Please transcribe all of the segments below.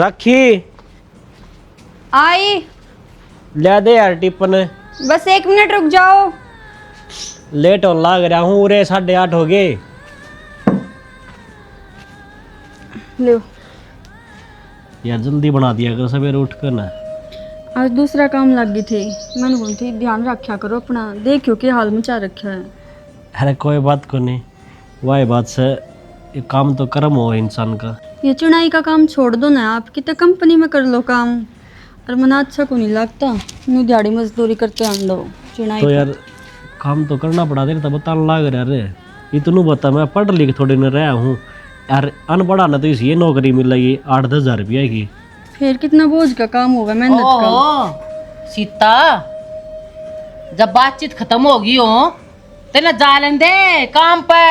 राखी आई। ले दे यार टिफिन। बस 1 मिनट रुक जाओ। लेट हो लाग रहा हूँ रे 8:30 हो गए। लो यार जल्दी बना दिया करो सवेरे उठ कर ना। आज दूसरा काम लग गई थी। मैंने बोली थी ध्यान रखा करो अपना, देखियो कि हाल मचा रखा है। अरे कोई बात को नहीं, वही बात से ये काम तो कर्म हो इंसान का। ये चुनाई का काम छोड़ दो ना, आप कितने कंपनी में कर लो काम। और मना अच्छा को नहीं लगता, नु दिहाड़ी मजदूरी करते आन लो चुनाई तो यार काम तो करना पड़ा दे तब बता लाग रहा रे। इतनू बता मैं पढ़ लिख थोड़ी न रहा हूँ यार। अनपढ़ा ना तो इसी नौकरी मिल रही 8-10 हज़ार रुपया की। फिर कितना बोझ का काम होगा, मेहनत का। सीता जब बातचीत खत्म होगी हो तेने जा लेंदे काम पे।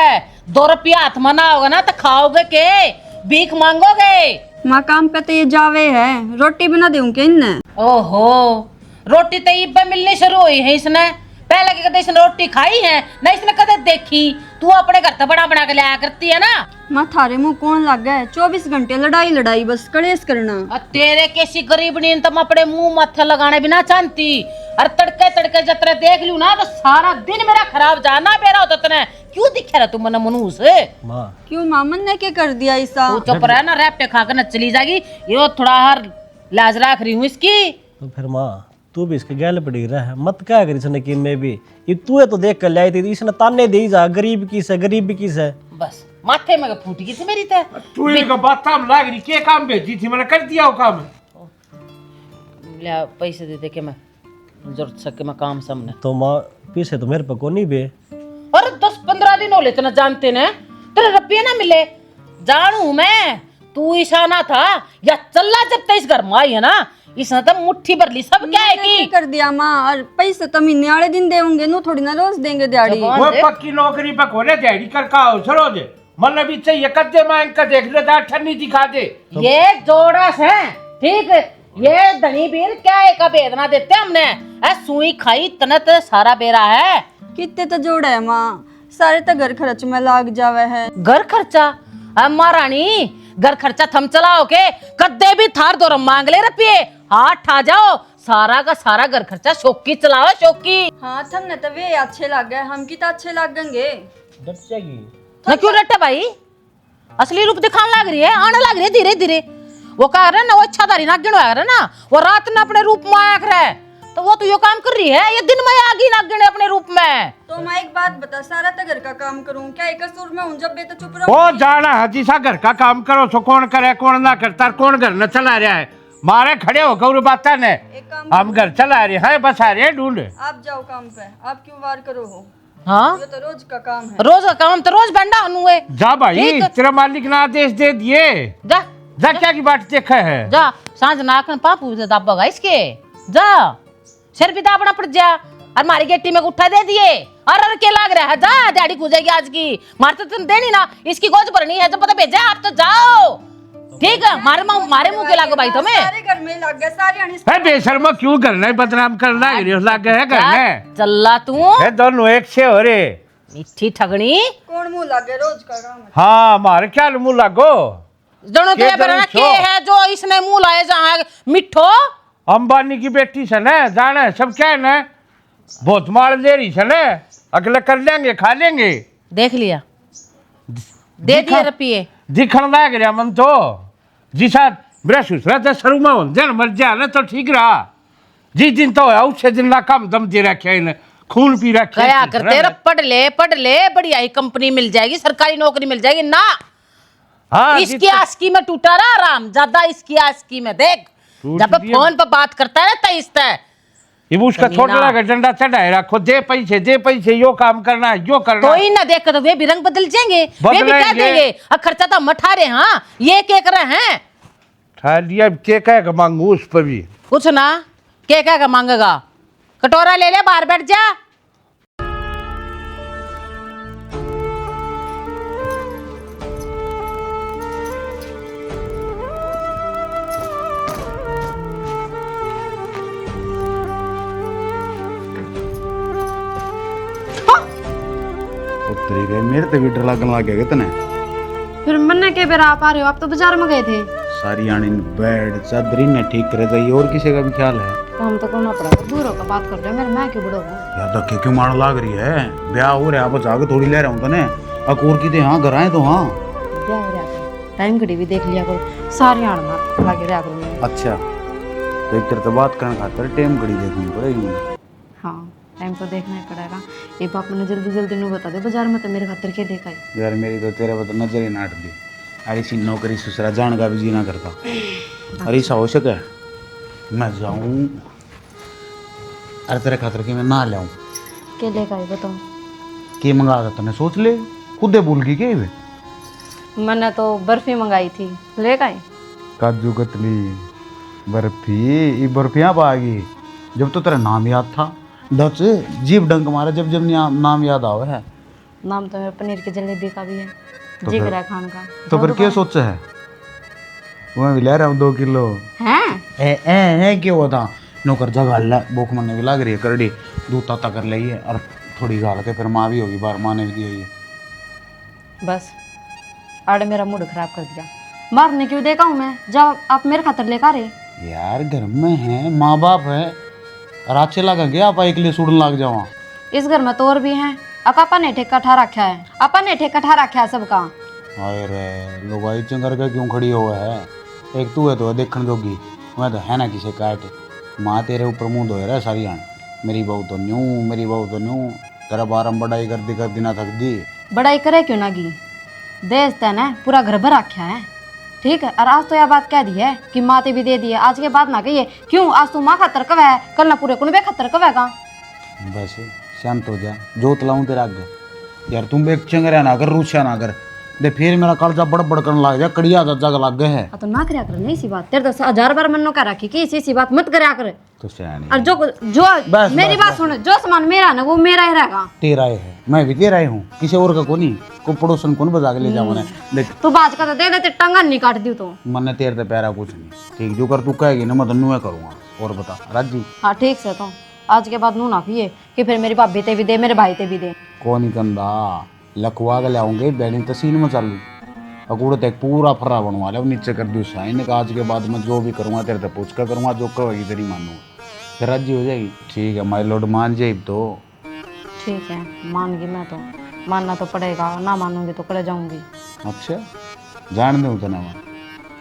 2 रुपया हाथ मना होगा ना तो खाओगे के भीख मांगोगे। माँ काम पे तो ये जावे है, रोटी बना दूंगे इन्हें। ओहो रोटी तो ईब पे मिलनी शुरू हुई है इसने। पहले के कदे इसने रोटी खाई है ना, इसने कदे देखी। तू अपने घर तो बना बना के लाया करती है ना। माँ थारे मुंह कौन लग गया है, 24 घंटे लड़ाई लड़ाई बस कलेश करना। और तेरे कैसी गरीब नींद तुम अपने मुंह माथे लगाने भी ना चाहती। और तड़के तड़के जतरे देख लू ना तो सारा दिन मेरा खराब जाना बेरा होता तने। क्यों दिख रहा तू मन मनूस माँ क्यों मामन ने क्या कर दिया ऐसा? तू चुप रह ना, रैप्टे खाकर न चली जाएगी। ये थोड़ा हर लाज रख रही हूँ इसकी। तो फिर माँ तू भी इसके गैल पड़ी रहा मत क्या करी इसने कि मैं भी ये तू है तो देख कर लाई थी इसने ताने दे जा गरीब की से गरीब की से। बस माथे में फूट गई थी मेरी ते। तू इनका बात काम लाग रही के काम भेजी थी मैंने कर दिया वो काम। ले पैसे दे दे के मैं जरूरत सके मैं काम सामने। तो माँ पीछे तो मेरे पे को नहीं बे। और 10-15 दिन हो ले तना जानते ने तेरे रुपये ना मिले। जानू मैं तू ईशाना था या चल्ला जब तक इस घर में आई है ना इसने तो मुट्ठी भर ली। सब क्या है क्या कि कर दिया माँ? और पैसे तो महीने वाले दिन देंगे, नो थोड़ी ना रोज देंगे दिहाड़ी। वो पक्की नौकरी पे खोले दिहाड़ी कर का सरोज मतलब भी चाहिए कद्दे मांग का देख ले दाढ़ ठन्नी दिखा दे। ये जोड़स है ठीक। ये धनी बीर क्या एक वेदना देते हमने। ऐ सुई खाई तनत सारा बेरा है। कितने तो जोड़ा है माँ, सारे तो घर खर्च में लाग जावे है। घर खर्चा अम्मा रानी घर खर्चा थम चलाओ के कद्दे भी थार दो मांग ले रुपये हाथ ठा जाओ। सारा का सारा घर खर्चा शौकी चलाओ शौकी। हाँ हमने तो वे अच्छे लग गए, हम की तो अच्छे लगेंगे। डट जाएगी ना क्यों रट्टा भाई असली रूप दिखाने लग रही है, आने लग रही है धीरे धीरे। वो कह रहा है ना वो इच्छाधारी नागिन आ रहा है ना, वो रात में अपने रूप में आया रहा है तो वो तो ये काम कर रही है। ये दिन में आ गई नागिन अपने रूप में। तो मैं एक बात बता, सारा तो घर का काम करूं क्या एक कसूर में हूं? जब बे तो चुप रहो। वो जाना हजी सा घर का काम करो सो कौन करे कौन ना करता कौन घर न चला रहा है। मारे खड़े हो गौर बाता ने एक काम हम घर चला रहे हैं बस आ रहे हैं ढूंढ। आप जाओ काम पे, आप क्यों वार करो हो? हाँ ये तो रोज का काम है। रोज का काम तो रोज बंडा हुए। जा भाई ठीक। तेरा मालिक ने आदेश दे दिए। जा जा क्या की बात देखा है। जा सांझ नाक पापू से दाबेगा इसके। जा सिर भी दाबना पड़ जा। और मारी गेटी में उठा दे दिए और के लाग रहा है। जा दिहाड़ी खुजेगी आज की। मारते तुम देनी ना इसकी गोद भरनी है जब पता भेजा आप तो जाओ ठीक है। मारे मुंह के लागो भाई तुम्हें। सारे घर में लग गए, सारे अनिस है बेशर्मा क्यों करना है बदनाम करना है लग है घर में। चल्ला तू है दोनों एक से हो रे। मिठी ठगनी कौन मुंह लग गए, रोज का काम है। हाँ मारे क्या मुंह लागो जनो के तो बना छो। के है जो इसने मुंह लाए जहां मिठो। अंबानी की बेटी से न जाना है सब क्या है न बहुत माल दे रही से न अगले कर लेंगे खा लेंगे। देख लिया दे दिए रुपये दिखण लाग रहा मन तो जिसा मेरा सुसरा तो शुरू में हो जन मर जा न तो ठीक रहा। जिस दिन तो है उससे दिन ला कम दम दे रखे इन्हें खून पी रखे। क्या करते रह पढ़ ले बढ़िया ही कंपनी मिल जाएगी सरकारी नौकरी मिल जाएगी ना। हाँ इसकी आस्की में टूटा रहा आराम ज्यादा इसकी आस्की में देख जब फोन पर बात करता है ना इस ये उसका छोटा लगा डंडा चढ़ाए रखो दे पैसे यो काम करना है यो करना। तो ही ना देख तो वे भी रंग बदल जाएंगे वे भी कह देंगे अब खर्चा तो हम उठा रहे। हाँ ये क्या कर रहे हैं ठा लिया के कह मांगू उस पर भी कुछ ना क्या मांगेगा। कटोरा ले ले बाहर बैठ जा। गए मेरे तो भी डर लगने लग गया कितने। फिर मन्ने के बेर आप आ रहे हो? आप तो बाजार में गए थे। सारी आनी बेड चादरी ने ठीक करे जाइए। और किसी का भी ख्याल है? काम तो करना पड़ेगा। दूर होकर बात कर रहे मेरे, मैं क्यों बड़ोगा? यार धक्के क्यों मार लाग रही है? ब्याह हो रहा है, अब जाके थोड़ी ले रहा हूँ तने। अकोर की तो हाँ घर आए तो हाँ। क्या हो रहा है? टाइम घड़ी भी देख लिया करो, सारी आड़ मार लगे रहा करो मैं। अच्छा तो एक तरह बात करने खातर टाइम घड़ी देखनी पड़ेगी मुझे। हाँ टाइम तो देखना ही पड़ेगा। ये बाप मैंने जल्दी जल्दी नहीं बता दे, बाजार में तो मेरे खातर क्या देखा है? यार मेरी तो तेरे पर नजर ही नाट दी। अरे सी नौकरी ससुरा जान का भी जी ना करता। अरे सा हो सके मैं जाऊँ अरे तेरे खातर की मैं ना ले आऊँ? क्या लेकर आई बताओ? की मंगा था तने सोच ले, खुद दे भूल गई के? मैंने तो बर्फी मंगाई थी, लेकर आई। काजू कतली बर्फी, ये बर्फियाँ पा गई जब तो तेरा नाम याद था। दस जीप डंक मारे जब जब नाम याद आवे है। नाम तो मेरे पनीर की जलेबी का भी है, तो जिगर फिर- है खान का। तो फिर क्या सोचा है? मैं भी ले रहा हूँ 2 किलो। हैं? ए क्या हुआ था? नौकर जगह ला, भूख मरने भी लग रही है, करड़ी दूध ताता कर ली और थोड़ी गाल के फिर माँ भी होगी बार, माँ ने भी दी है। बस आड़े मेरा मूड खराब कर दिया। मारने क्यों देखा हूँ मैं, जब आप मेरे खातर लेकर आ रहे। यार घर में है, माँ बाप है, और अच्छे लगा गया आप एक लिए सुड़न लग जाओ। इस घर में तो और भी हैं। अकापा ने ठेका ठा रखा है, अपन ने ठेका ठा रखा है सबका। अरे लोग चंगर के क्यों खड़ी हुआ है? एक तू है तो देखने जोगी, मैं तो है ना किसे काट। माँ तेरे ऊपर मुंह धोए रहा सारी आन, मेरी बहू तो न्यू, मेरी बहू तो न्यू। तेरा बारम बढ़ाई कर दी ना थक दी। बड़ाई करे क्यों ना गी, देश तैने पूरा घर भर रखा है, ठीक है। और आज तो यह बात कह दी है कि माँ ते भी दे दी है, आज के बाद ना कहिए क्यों, आज तू माँ खातर कब है, कल ना पूरे कुनबे खातर कब है का। बस शांत हो जा, जोत लाऊं तेरा आगे। यार तुम एक चंगरा ना कर, रूछा ना कर दे, फिर मेरा कालजा बड़ करने लग जा, कड़िया जग लग गए है। तो ना करया कर, नहीं सी बात तेरे तो 1000 बार मनो कह रखी कि इसी बात मत करया कर। तो सयानी और जो बस, मेरी बस, बात सुन, जो सामान मेरा ना वो मेरा ही रहेगा। तेरा ही है, मैं भी तेरा ही हूँ, किसी और का कोनी को पड़ोसन कौन बजा के ले जा मैंने। देख तू बाज का तो दे दे, टंगन नहीं काट दी तो। मैंने तेरे तो प्यारा कुछ नहीं, ठीक जो कर तू कहेगी ना मैं तो नुए करूँगा। और बता राजी? हाँ ठीक से, तो आज के बाद नू ना पिए कि फिर मेरी भाभी ते भी दे, मेरे भाई ते भी दे। कौन ही कंदा लखवा के लाऊंगे बैडिंग तसीन में चालू अकूड़े तक पूरा फर्रा बनवा ले नीचे कर दूँ साइन का। आज के बाद मैं जो भी करूँगा तेरे तक पूछ कर करूँगा, जो कहेगी तेरी मानूंगा, फिर राजी हो जाएगी। ठीक है माई लोड मान जाए तो ठीक है, मान गई मैं तो, मानना तो पड़ेगा, ना मानूंगी तो करे जाऊंगी। अच्छा जान दूँ तो ना मैं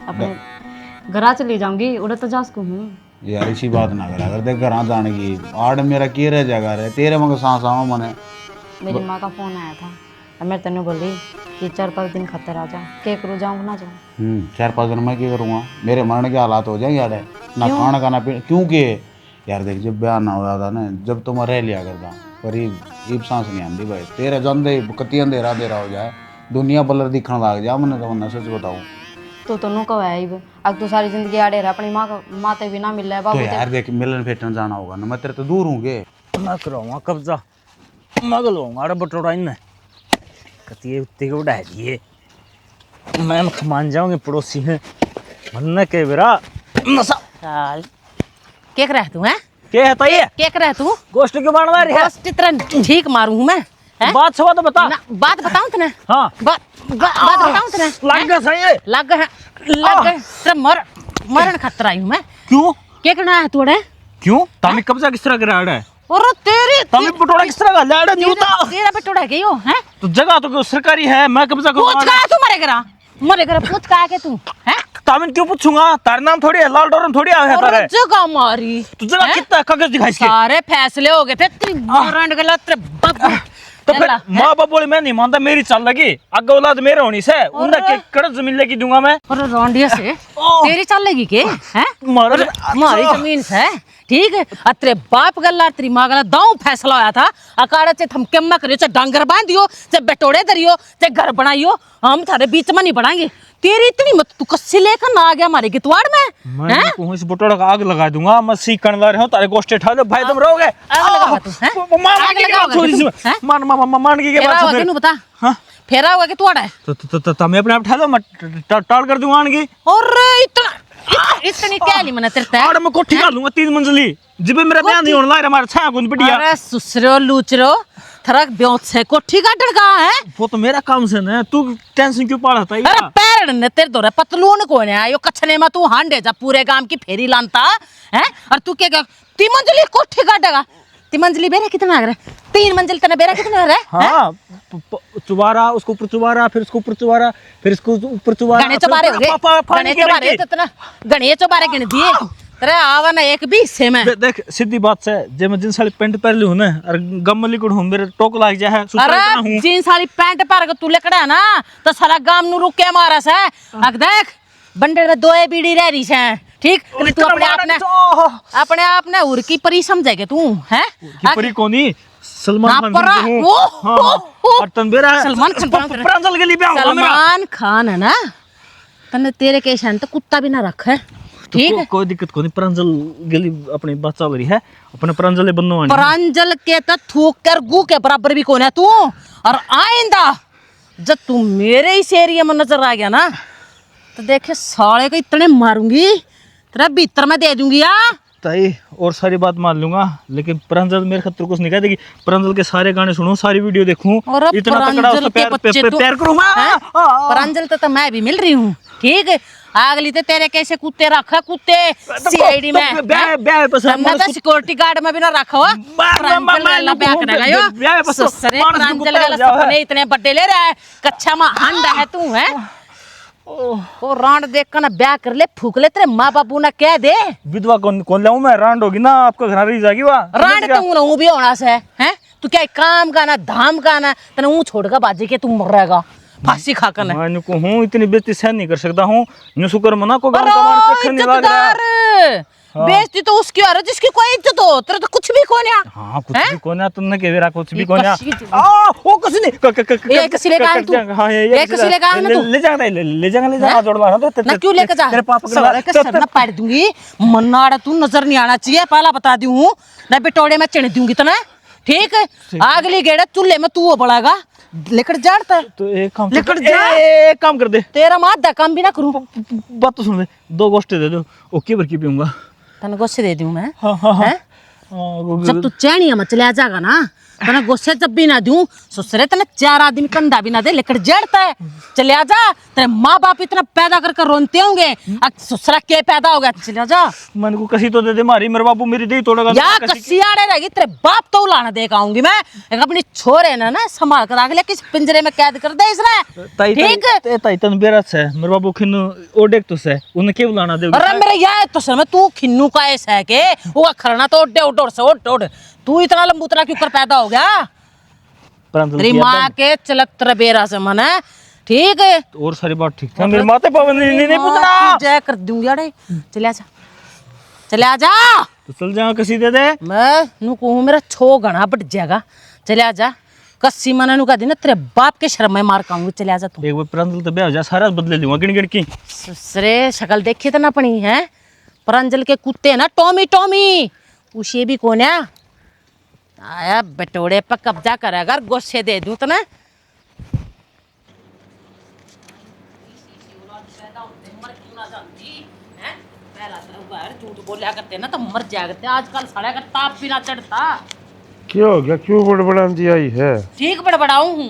अपने घर चली जाऊंगी, उड़े तो जा सकूँ हूँ। यार इसी बात ना करा कर, देख घर जाने की आड़ मेरा के रह जाएगा रे तेरे मगर सांस आवा मने। मेरी माँ का फोन आया था और मैं तेने बोली कि 4-5 दिन खातर आ जा, के करूँ, जाऊँ ना जाऊँ। 4-5 दिन मैं क्या करूँगा? मेरे मरने के हालात हो जाएंगे यार, ना खाना का ना पीना। क्योंकि यार देख जब ब्याह ना होया था ना, जब तो मैं रह लिया करता पर ईब सांस नहीं आती भाई। तेरे जंदे कति अंधेरा अंधेरा हो जाए, दुनिया बलर दिखने लग जा मैंने तो वरना सच बताऊँ तो नु कब है अब तो सारी जिंदगी आड़े रहा, अपनी माँ का माते भी ना मिल रहा है तो बाबू यार देख मिलन फेटन जाना होगा ना, मैं तेरे तो दूर हूँ गे। मैं कराऊंगा कब्जा, मैं गलवाऊंगा अरे बटोड़ा इन कतिए उत्ते को उड़ा दिए, मैं मान जाऊंगे पड़ोसी में मन्ना के बेरा नशा चल क्या कर रहा है तू? हैं के है ताई क्या कर रहा है तू? गोश्त क्यों बांध रही है? बस इतना ठीक मारूं हूं मैं, हैं? बात सवा तो बता। ना, बात बताऊं तने? हाँ बात बताऊं तने? लग गया सही है। लग गए तेरा मरण खतरा आई हूं मैं। क्यों क्या करना है तू? अड़े क्यों तामी कब्जा किस तरह करा है? और तेरी तामी बटोड़ा किस तरह का लाड़ा नहीं होता? तेरा बटोड़ा गई हो हैं? तो जगह तो सरकारी है, मैं कब्जा पूछ करूंगा। का तू मरे करा पूछ का के तू हैं? तामिन क्यों पूछूंगा? तार नाम थोड़ी है, लाल डोरन थोड़ी है और तारे। जगह मारी तू जगह कितना कागज दिखाई इसके? सारे फैसले हो गए थे तेरी मरण गला तेरे बाप। तो फिर माँ बाप बोले मैं नहीं मानता, मेरी चल लगी आगे औलाद मेरे होनी से उन्हें के कड़क जमीन लेके दूंगा मैं। और रौंडिया से तेरी चलेगी के हैं? हमारी जमीन से ठीक है। अतरे बाप गल्ला तेरी माँ गल्ला दाऊ फैसला होया था, अकाड़े से थमके में करियो, चाहे डांगर बांध दियो, चाहे बेटोड़े दरियो, चाहे घर बनाइयो, हम थारे बीच में नहीं बढ़ाएंगे। तेरी इतनी मत तू कस्सी लेकर ना आ गया हमारे गितवाड़ में मैं कहूं इस बटोड़ा का आग लगा दूंगा, मैं सीख करने ला रहा हूं तारे गोश्ते ठा दो भाई, तुम रहोगे। आग लगाओगा तू हैं? मान के क्या छोड़ी सी मान के फेरा बात होगा फिर तू बता। हां फेरा होगा कि तोड़ा है? तो तमें अपने आप ठा दो, मैं टाल कर दूंगा आन की। और इतनी क्या ली मैंने तेरे ते? और मैं कोठी डाल लूंगा 3 मंजिली, जिबे मेरा बयान नहीं होने ला रहा, हमारा छाया गुंद पिटिया। अरे सुसरो लूचरो थरक ब्योत से कोठी का डरगा है। वो तो मेरा काम से ना, तू टेंशन क्यों पा रहा था? अरे पैर तेरे तेरे दो पतलून कौन है यो कछने में तू हांडे जा पूरे गांव की फेरी लानता है और तू क्या 3 मंजिली कोठी काटेगा 3 मंजिली बेरा कितना आ रहा है 3 मंजिल तना बेरा कितना आ रहा है हाँ चुबारा उसको ऊपर चुबारा फिर उसको ऊपर चुबारा फिर इसको ऊपर चुबारा गणे चबारे हो गए गणे चबारे इतना गणे चबारे गिन दिए तेरे आवा ना एक भी हिस्से में देख सीधी बात से जे मैं जिन साली पैंट पहन ली हूं ना और गमली को हूं मेरे टोक लाग जा है अरे जींस वाली पैंट पहन के तू लेकड़ा ना तो सारा गांव नु रुक के मारा से अग देख बंडल में 2 बीड़ी रह रही है ठीक तू अपने आप ने उर की परी समझेगे तू हैं की परी कोनी सलमान खान हूं और तनबेरा सलमान खान प्रांजल के लिए ब्याह होगा मेरा सलमान खान है ना तने तेरे के शान तो कुत्ता भी ना रखे ठीक है कोई दिक्कत कोनी प्रांजल गली अपनी बच्चा वरी है अपने प्रांजल बननो वाली प्रांजल के तो थूक कर गू के बराबर भी कौन है तू और आइंदा जब तू मेरे इस एरिया में नजर आ गया ना तो देखे साले को इतने मारूंगी तेरा भीतर में दे दूंगी यार ताई और सारी बात मान लूंगा लेकिन प्रांजल मेरे खतर कुछ नहीं कह देगी प्रांजल के सारे गाने सुनूं सारी वीडियो देखूं इतना तगड़ा उससे प्यार करूंगा प्रांजल तो मैं भी मिल रही हूँ ठीक है अगली तो तेरे कैसे कुत्ते रखा कुत्ते सीआईडी में सिक्योरिटी गार्ड में भी ना रखा हुआ इतने बड़े ले रहा है कच्चा में अंडा है तू है वो रांड देख कर ना ब्याह कर ले फूक ले तेरे माँ बापू ना कह दे विधवा कौन लाऊं मैं रांड होगी ना आपका घर रही जाएगी वहाँ रांड तू ना भी होना से है तू क्या काम का ना धाम का ना तेने ऊँ छोड़ कर बाजी के तू मर रहेगा फांसी खाकर ना मैं को हूँ इतनी बेइज्जती सहन नहीं कर सकता हूँ न्यू शुक्र मना को गांव का मार चखने नहीं लग रहा बेइज्जती तो उसकी हो रही जिसकी कोई इज्जत हो तेरे तो कुछ भी कोन्या हाँ कुछ भी कोन्या तुमने के वेरा कुछ भी कोन्या ओ कुछ नहीं एक सिले का तू हां एक सिले का ना तू ले जा जोड़ मारना तो ना क्यों लेके जा तेरे पापा सारे के सर ना पाड़ दूंगी मन्नाड़ा तू नजर नहीं आना चाहिए पहला बता दी हूं ना बिटोड़े में चिण दूंगी तना ठीक है अगली गेड़ा चूल्हे में तू पड़ेगा लेकर जाड़ता है तो एक काम लेकर जा एक काम कर दे तेरा मादा काम भी ना करूं बात तो सुन ले 2 गोश्ते दे दो ओके भर की पीऊंगा तने गोश्ते दे दूं मैं हाँ जब तू चैनिया में चले जाएगा ना तने गोश्ते जब भी ना दूं ससुरे तने 4 आदमी कंधा भी ना दे लेकर जड़ता है चले आ जा तेरे माँ बाप इतना पैदा कर रोनते होंगे ससुरा के पैदा हो गया चले आ जा मन को कसी तो दे दे मारी मेरे बाबू मेरी दी तोड़ेगा या कसी आड़े रहेगी तेरे बाप तो लाना देख आऊंगी मैं एक अपनी छोरे ना संभाल कर आगे किस पिंजरे में कैद कर दे इसने ठीक ताई तन बेरा से मेरे बाबू खिन्नु ओडेक तो से उन्हें के बुलाना दे अरे मेरे यार तो सर में तू खिन्नू का ऐसा है के वो खरना तो ओड से ओड तू इतना लंबूतरा क्यों कर पैदा हो गया तेरी माँ के चलत बेरा से मन है ठीक है और सारी बात ठीक है मेरे माथे पावन नहीं पूछना जय कर दूंगी अरे चले आ जा तो चल जा कसी दे दे मैं नु कहूं मेरा छो घना बट जाएगा चले आ जा कस्सी मना नु का दिन तेरे बाप के शर्म में मार काऊंगी चले आ जा तू एक बार प्रांजल तो ब्याह हो जा सारा बदले लूंगा गिन की ससुरे शक्ल देखी तो ना पड़ी है प्रांजल के कुत्ते ना टॉमी उसे भी कौन है आया बटोड़े पर कब्जा करेगा गोश्ते दे दूं तो ना झूठ बोलिया करते ना तो मर जाया करते आजकल साढ़े का ताप भी ना चढ़ता क्या हो गया क्यों बड़बड़ाती आई है ठीक बड़बड़ाऊं हूँ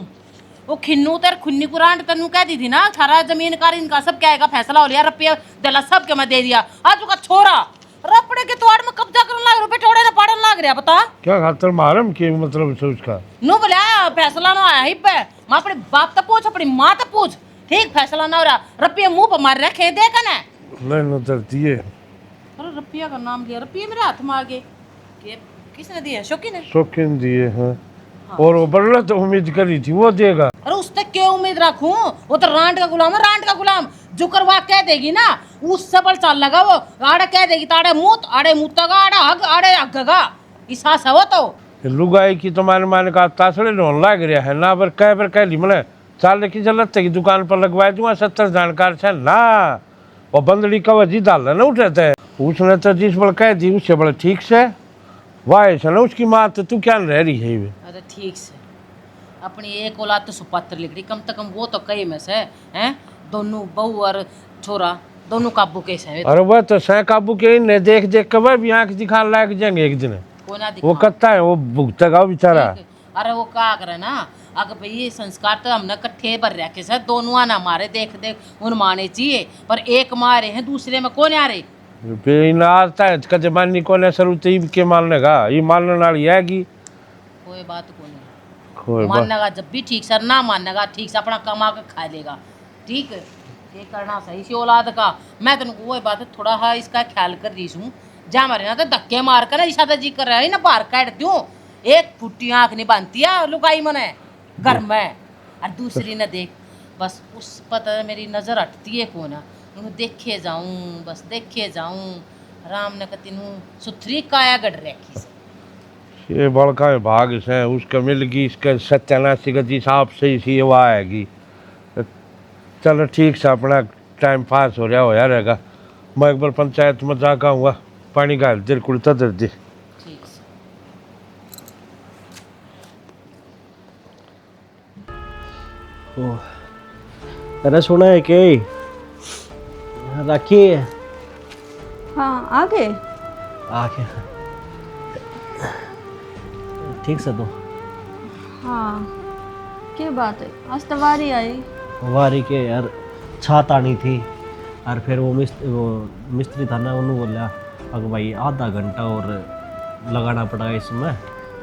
वो खिन्नू तेर खुन्नी कुरान तनु कह दी थी ना सारा जमीन का इनका सब क्या फैसला हो लिया रुपया दिला सब के मैं दे दिया आज का छोरा रपड़े के तोड़ में कब्जा करने लग रुपये टोड़े ने पाड़न लग रहा बता क्या खातर मारम के मतलब से उसका नु बोला फैसला ना आया ही पे मैं अपने बाप तक पूछ अपनी माँ तक पूछ ठीक फैसला ना हो रहा रुपया मुंह पर मार रखे दे कने नहीं न डरती है अरे रुपया का नाम लिया रुपये मेरे हाथ में आ गए किसने दिया शौकीन है शौकीन दिए हैं और वो बड़ला तो उम्मीद करी थी वो देगा अरे उस तक क्यों उम्मीद रखूं वो तो रांड का गुलाम है रांड का गुलाम जो करवा कह देगी ना उससे बड़ चाल लगा वो आड़े कह देगी तो आड़े मुँह तक आड़े हगगा इसास है वो तो लुगाई की तुम्हारे माने का तासड़े रोन लग रहा है ना पर कह ली मैंने चाल की जलत की दुकान पर लगवाए दूंगा 70 जानकार से ना वो बंदड़ी का वजी डाल ना उठाते है उसने तो जिस बल कह दी उससे बड़े ठीक से वाह ऐसा ना उसकी माँ तो तू क्या रह रही है अरे ठीक से अपनी एक औलाद तो सुपत्र लिख रही कम से कम वो तो कई में से हैं दोनों बहू और छोरा दोनों काबू कैसे है अरे वह तो सह काबू के ने देख के वह भी आंख दिखा लायक जाएंगे एक दिन वो कत्ता है वो भुगतेगा बेचारा अरे वो क्या करे ना, अगर भाई ये संस्कार तो हमने कट्ठे भर रखे सर, दोनों ना मारे देख देख उन माने चाहिए, पर एक मारे हैं दूसरे में कौन आ रहे। इन आता है कदे माननी कोने सरू तीब के मानने का ये मानने वाली है कि कोई बात को नहीं, कोई बात मानेगा जब भी ठीक सर, ना मानेगा ठीक से अपना कमा के खा लेगा। ठीक है, ये करना सही सी औलाद का। मैं तेन को वही बात थोड़ा हाँ इसका ख्याल कर रही हूँ, जा मारे ना तो धक्के मार कर ना इशादा जी कर रहा है ना बाहर काट दूँ, एक फुट्टी आँख नहीं बांधती है लुकाई मने घर में, और दूसरी न देख बस उस पता मेरी नज़र हटती है कौन है, उन्हें देखे जाऊँ बस देखे जाऊँ। राम ने कती सुथरी काया गढ़ रखी से। ये बड़का भाग से उसका मिल गई, इसका सत्यानाशी गति हिसाब से इसी वो आएगी। चलो ठीक से अपना टाइम पास हो रहा रहेगा। मैं एक बार पंचायत में जाकर आऊँगा, पानी का दिल कुड़ता दर्दी। ठीक से अरे सुना है कि राखी हाँ आगे आके ठीक से तो हाँ क्या बात है, आज तवारी आई। वारी के यार छात आनी थी और फिर वो मिस्त्री था ना, उन्होंने बोला अगर भाई आधा घंटा और लगाना पड़ा इसमें,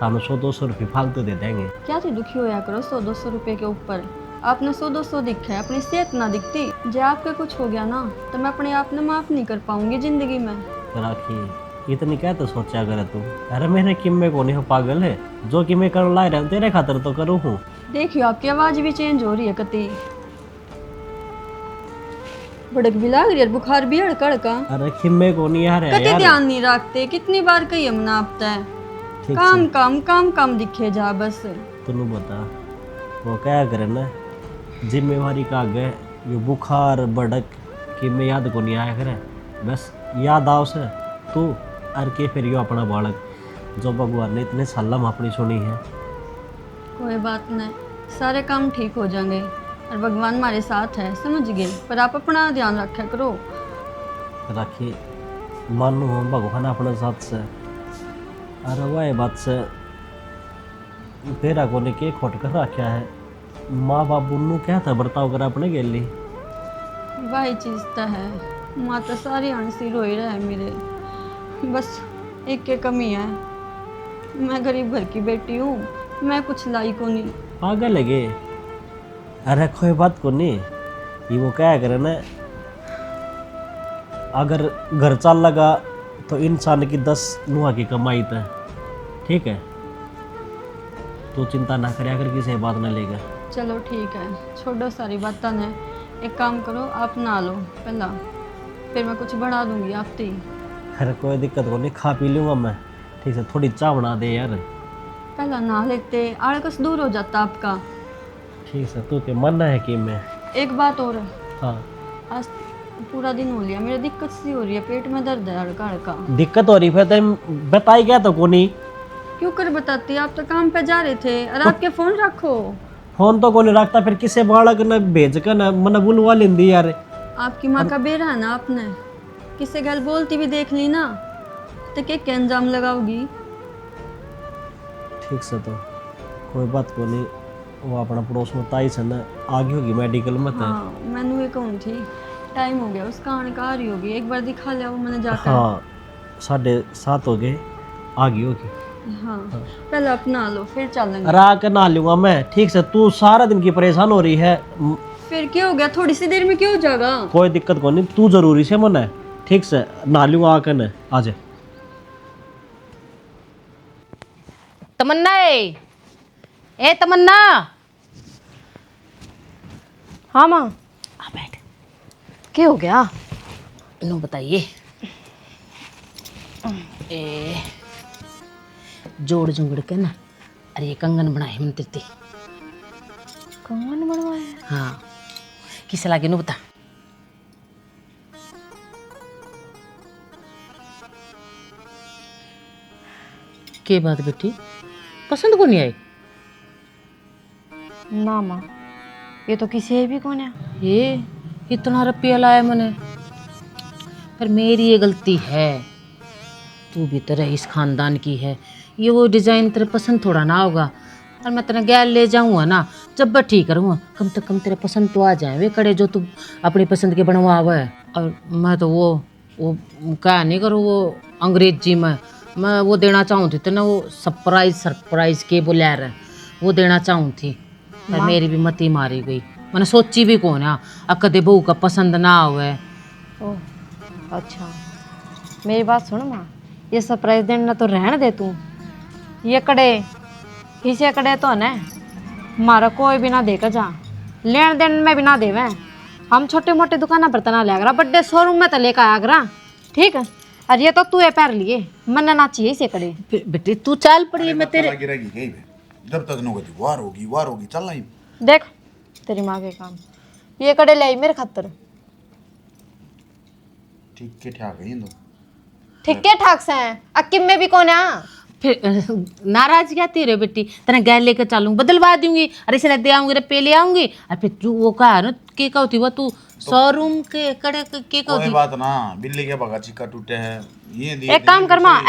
हम 100-200 रुपये फालतू दे देंगे। क्या थी दुखी होया करो 100-200 रुपये के ऊपर, आपने 100-200 दिखा है, अपनी सेहत ना दिखती। जो आपके कुछ हो गया ना तो मैं अपने आप ने माफ़ नहीं कर पाऊंगी ज़िंदगी में। राखी इतनी क्या तो सोचा करे तू, अरे मेरे किम्मे को नहीं हो पागल है, जो कि मैं कर ला रहा तेरे खातर तो करूँ हूँ। देखियो आपकी आवाज़ भी चेंज हो रही है, कति भड़क भी लग रही है, बुखार भी हड़कड़ का। अरे किम्मे को नहीं यार कति ध्यान नहीं रखते, कितनी बार कही हमने आपता है, ठीक काम काम काम काम दिखे जा बस। तू बता वो क्या करे ना, जिम्मेवारी का आगे ये बुखार भड़क कि मैं याद को नहीं आया करे, बस याद आओ से तू अर के फिर यो अपना बालक जो भगवान ने इतने साल में अपनी सुनी है। कोई बात नहीं, सारे काम ठीक हो जाएंगे और भगवान हमारे साथ है, समझ गए। पर आप अपना ध्यान रखा करो। राखी मानो हम भगवान अपने साथ से, अरे वह बात से तेरा को ने के खोट कर रखा है, माँ बाप उन्नू क्या था बर्ताव कर अपने गेली। वही चीज़ तो है, माँ तो सारी अणसी रो ही रहा है मेरे, बस एक के कमी है, मैं गरीब घर की बेटी हूँ, मैं कुछ लाई को नहीं। पागल लगे, अरे कोई बात को नहीं, ये वो क्या करे ना, अगर घर चल लगा तो इंसान की 10 नुआ की कमाई था, ठीक है, तो चिंता ना करे, अगर किसी बात ना लेगा। चलो ठीक है, छोड़ो सारी बातें ने, एक काम करो आप नहा लो पहला, फिर मैं कुछ बना दूंगी आप ही। अरे कोई दिक्कत को नहीं, खा पी लूँगा मैं, ठीक है, थोड़ी चाय बना दे यार। पहला नहा लेते, आड़कस दूर हो जाता आपका। ठीक है, तू के मन है कि मैं। एक बात और, हाँ आज पूरा दिन हो लिया मेरे दिक्कत सी हो रही है, पेट में दर्द है हड़का हड़का। दिक्कत हो रही है तो बताई क्या तो को नहीं। क्यों कर बताती, आप तो काम पे जा रहे थे और आपके फोन रखो। फोन तो को नहीं रखता, फिर किसे बालक ने भेज कर ना मन बुलवा लेंदी यार। आपकी माँ का बेरा है ना, आपने किसे गल बोलती भी देख ली ना तो क्या अंजाम लगाओगी। ठीक से तो कोई बात को नहीं, वो अपना पड़ोस में ताई से ना आगे होगी मेडिकल में तो। हाँ मैंने ये कहूँ थी, टाइम हो गया उसका आने का, आ रही होगी, एक बार दिखा लिया वो मैंने जाकर। हाँ 7:30 हो गए, आगे होगी। हाँ पहले अपना लो फिर चलेंगे। अरे आकर नहा लूँगा मैं, ठीक से, तू सारा दिन की परेशान हो रही है। फिर क्या हो गया, थोड़ी सी देर में क्या हो जाएगा। कोई दिक्कत को नहीं, तू जरूरी से मन है, ठीक से नहा लूँगा आकर न आ जा। तमन्ना ए तमन्ना, हाँ माँ। आ बैठ। क्या हो गया। नो बताइए, ए जोड़ जुंगड़ के ना, अरे ये कंगन बनाए मंत्र ते। कंगन बनवाया। हाँ किस लागे नु बता। के बात बेटी, पसंद को नहीं आई। ना माँ, ये तो किसी भी कौन है। ये इतना रुपया लाया मैंने, पर मेरी ये गलती है, तू भी तरह इस खानदान की है, ये वो डिज़ाइन तेरे पसंद थोड़ा ना होगा, और मैं तेरे गैल ले जाऊंगा ना, जब मैं ठीक करूँगा, कम से कम तेरे पसंद तो आ जाए वे कड़े जो तू अपनी पसंद के बनवा हुआ है। और मैं तो वो क्या नहीं करूँ, वो अंग्रेजी में मैं वो देना चाहूँ थी तेना, वो सरप्राइज के बोला रहा वो देना चाहूँ थी, पर मेरी भी मती मारी गई। मैंने सोची भी कौन है कदे बहू का पसंद ना हुए। ओह अच्छा, मेरी बात सुन माँ, ये सरप्राइज देना तो रहने दे तू, ये कड़े इसे कड़े तो न मारा कोई भी ना देकर जा, लेन देन में भी ना देवे। हम छोटे मोटे दुकाना पर तना ले बड्डे शोरूम में तो लेकर आया करा, ठीक है। और ये तो तू ये पैर लिए मन ना चाहिए इसे कड़े। बेटे तू चाल पड़ी, मैं तेरे गिरेगी गई बे, जब तक नो गति वार होगी चल रही। देख तेरी माँ के काम, ये कड़े ले आई मेरे खातर, ठीक के ठाक है तो ठीक है ठाक से हैं अक्किम में भी कौन है। फिर नाराज क्या तेरे बेटी, तेरा गैर लेकर चलूँ बदलवा दूंगी, अरे इसे दे आऊंगी रुपये ले आऊंगी। और फिर तू वो कहा ना के कहती वो तू शोरूम के कड़े के कोई कहती। बात ना, बिल्ली के बगा चिक्का टूटे है ये दिए। एक काम कर माँ,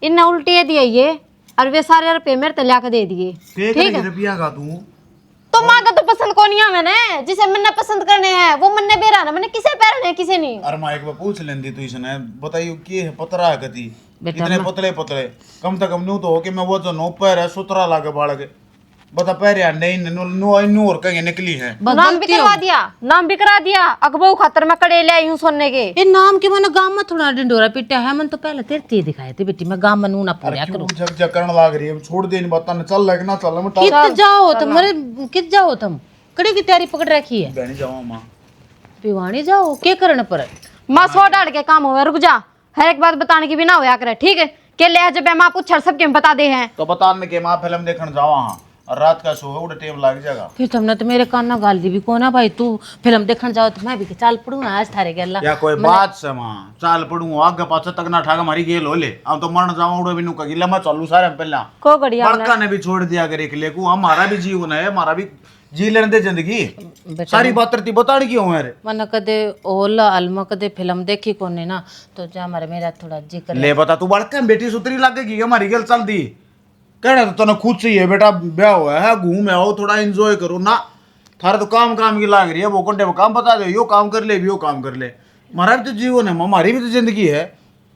इनने उल्टे दिए ये, और वे सारे रुपये मेरे तले आके दे दिए, ठीक है। रुपया का तू तो माँ का तो पसंद कौन है मैंने, जिसे मैंने पसंद करने हैं वो मन्ने बेरा ना, मैंने किसे पैरने किसे नहीं। अरे माँ एक बार पूछ लेंदी तू इसने, बताइयो के है पतरा है कती बेटा इतने पतले पतले, कम से कम न्यू तो हो कि मैं वो जो नो पैर है सुतरा लागे बाड़ के, बता पैर यार नहीं नो और कहीं निकली है। नाम भी करवा दिया, नाम भी करा दिया, अकबो खातर मैं कड़े ले आई हूँ सोने के। ये नाम के मैंने गांव में थोड़ा डिंडोरा पिटा है, मन तो पहले तेरे ते दिखाए थे बेटी, मैं गांव में नू ना पूरा करूं। जग जग करने लाग रही है, छोड़ दे इन बातों ने, चल लग ना चल मैं कित जाओ तुम, मेरे कित जाओ तुम, कड़ी की तैयारी पकड़ रखी है। बहनी जाओ माँ, पिवानी जाओ के करने पर माँ सौ डाल के काम हुआ, रुक जा, हर एक बात बताने की भी ना होया करे, ठीक है। के ले जब माँ पूछ सबके बता दे हैं तो बताने के माँ फिल्म देखने जाओ हाँ, और रात का शो है उड़े टेम लग जाएगा। फिर तुमने तो मेरे कान ना गाल दी भी कोना भाई, तू फिल्म देखने जाओ तो मैं भी चाल पड़ूंगा आज थारे गेला। या कोई बात से माँ चाल पड़ू आगे पाछे तक ना ठाक हमारी गेल हो ले, अब तो मरण जाऊं उड़े बिनु का गिला मैं चलू सारे पहला को गड़िया बड़का ने भी छोड़ दिया करे एक लेकू, हमारा भी जीवन है, हमारा भी जी लेने दे जिंदगी, सारी बात रती बताने क्यों है रे। मन कदे ओला अलमा कदे फिल्म देखी कोने ना, तो जा मारे मेरा थोड़ा जी कर ले बता तू बड़का बेटी सुतरी लगेगी हमारी गेल चल दी, कहना तो तने खुद चाहिए बेटा, ब्याह हुआ है घूम आओ थोड़ा एंजॉय करो ना, थारा तो काम काम की लाग रही है, वो कंटे में काम बता दे, यो काम कर ले यो काम कर ले, हमारा भी तो जीवन है, हमारी भी तो जिंदगी है,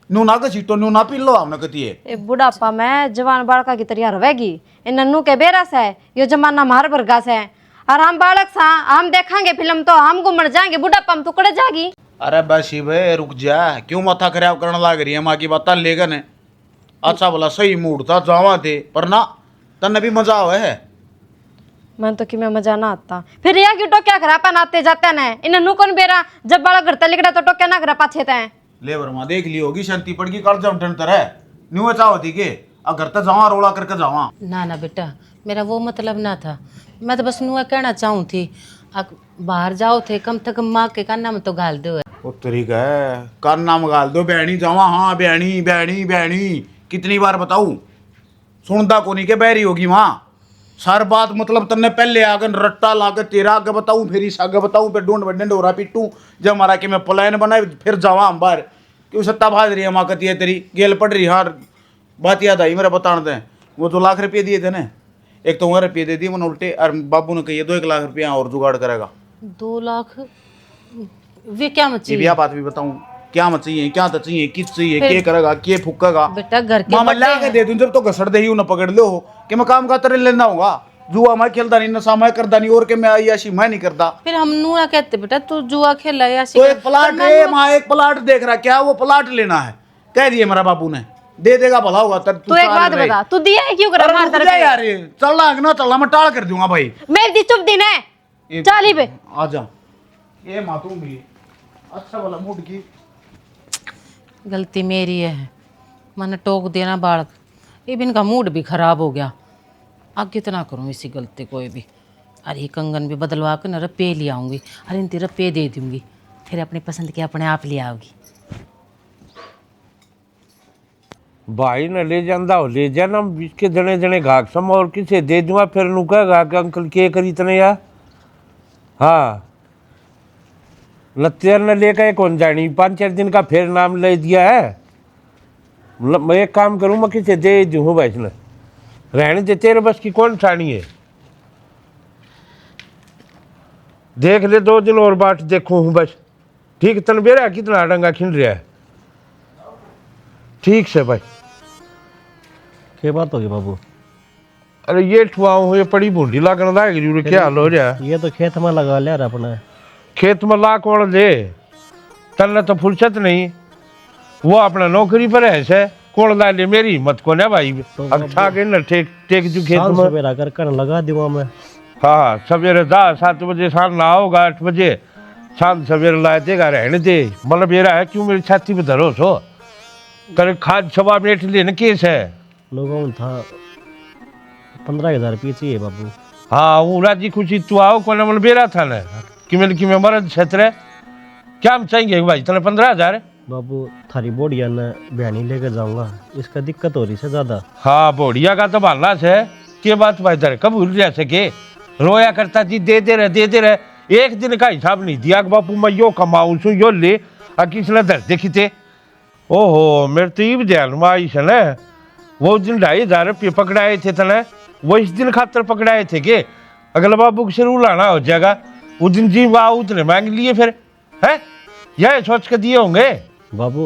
नू ना का सीटो नू ना पी लो हमने कती है। ए बुढ़ापा में जवान बालका की तरह रहेगी, इन नन्नू के बेरस है, यो जमाना मार बरगास है, और हम बालक सा हम देखेंगे फिल्म तो हम घूमण जाएंगे, बुढ़ापा में टुकड़े जागी। अरे बस भाई रुक जा, क्यों माथा खराब करने लग रही है, माँ की बात लेगन है, अच्छा भला सही मूड था जावा थे, पर ना तन्ने भी मजा आवे है। मन तो कि मैं मजा ना आता, फिर यह क्यों टोक्या खरा पनाते जाते न, इन नन्नू कौन बेरा जब बालक घर तलिकड़ा तो टोक्या ना खरा पाछे थे। ले बरमा देख ली होगी शांति पड़ गई कल जम तरह न्यू चाह होती के अगर तक जावा रोला करके जावा ना ना बेटा, मेरा वो मतलब ना था, मैं तो बस नुआ कहना चाहूँ थी, बाहर जाओ थे कम से कम माँ के काना में तो गाल दो। वो तरीका है कान नाम गाल दो, बहनी जावा हाँ बहनी बहनी बहनी, कितनी बार बताऊं सुनता को नहीं के बहरी होगी माँ, सार बात मतलब तन्ने पहले आगन रट्टा लाकर तेरा आगे बताऊं फिर इस आगे बताऊं फिर ढूंढ बंडे डोरा पीटूं, जब हमारा कि मैं प्लान बनाए फिर जावा हम बाहर, क्यों सत्ता भाज रही है माँ कती है तेरी गेल पड़ रही हार। बात याद आई मेरा बताने दें, वो 2 लाख रुपये दिए थे ना, एक तो 1 रुपये दे दिए मैंने उल्टे, और बाबू ने कही 2 लाख रुपया और जुगाड़ करेगा। 2 लाख वे क्या मची ये बात भी बताऊं क्या मत चाहिए क्या तो चाहिए किस चाहिए के करेगा के फूकेगा बेटा, घर के मामा ला के दे दूं जब तो घसड़ दे ही न पकड़ लो कि मैं काम का तरह लेना होगा, जुआ मैं खेलता नहीं नशा मैं करता नहीं और के मैं आयाशी मैं नहीं करता। फिर हम नूरा कहते बेटा तू जुआ खेला या तो एक प्लाट है माँ, एक प्लाट देख रहा क्या वो प्लाट लेना है, कह दिए मेरा बाबू ने दे देगा भला होगा। तू एक बात बता, तू दिया है क्यों करा मार तरफ यार, चलना ना चलना मैं टाल कर दूंगा भाई, मेरी दी चुप दिन है चाली पे आ जा ये मातू भी अच्छा वाला मूड की गलती मेरी है, मैंने टोक देना बालक, ये भी इनका मूड भी खराब हो गया, अब कितना करूँ इसी गलती कोई भी। अरे कंगन भी बदलवा कर न रुपये ले आऊँगी, अरे इन रुपये दे दूँगी, फिर अपनी पसंद के अपने आप ले आओगी। भाई न ले जाता हो ले जाना, इसके जने जने घाक सम और किसे दे दूंगा, फिर नु कहेगा कि अंकल के करी इतने यार। हाँ लत्तेर न लेकर कौन जानी, 5-4 दिन का फिर नाम ले दिया है, मैं एक काम करूँ मैं किसे दे दूँ भाई इसने रहने दे, तेरे बस की कौन ठानी है। देख ले 2 दिन और बाट देखो हूँ बस। ठीक, तन बेरा कितना डंगा खिंड रहा है। ठीक से भाई। क्या बात होगी बाबू? अरे ये ठुआऊं हूँ, ये पड़ी बूंदी लागन लाएगी जरूर, क्या हाल हो रहा है। ये तो खेत में लगा लिया रे अपने। खेत में ला कौन दे, तन्ने तो फुर्सत नहीं। वो अपना नौकरी पर है से कौन ला ले, मेरी हिम्मत को ना भाई। तो अब छा के न टेक टेक जू खेत शाम में। सवेरा कर कर लगा दूंगा मैं। हाँ, सवेरे 7 बजे शाम ना आओगा, 8 बजे शाम सवेरे लाए देगा। रहने दे, मतलब ये रहा है क्यों मेरी छाती पे धरो सो कर। खाद सवा मिनट लेने केस है। लोगों में था 15,000 रुपये चाहिए बाबू। हाँ, वो राजी खुशी तू आओ को नमल बेरा था ना कि मैं मरद क्षेत्र क्या हम चाहेंगे भाई तने 15,000। बाबू थारी बोडिया ने बयानी लेकर जाऊंगा, इसका दिक्कत हो रही है ज़्यादा। हाँ, बोढ़िया का तो भालना से के बात भाई तेरे कब भूल जा सके। रोया करता जी दे दे रहे। एक दिन का हिसाब नहीं दिया कि बापू मैं यो कमाऊं सू यो ले, और किसने दर देखी थे। ओहो, मेरे तो ये ध्यान में आई से ना, वो दिन 2,500 रुपये पकड़ाए थे तने, वो इस दिन खातर पकड़ाए थे के अगला बाबू के सिर उलाना हो जाएगा। उस दिन जी वाह उतने मांग लिए फिर है, यह सोच के दिए होंगे। बाबू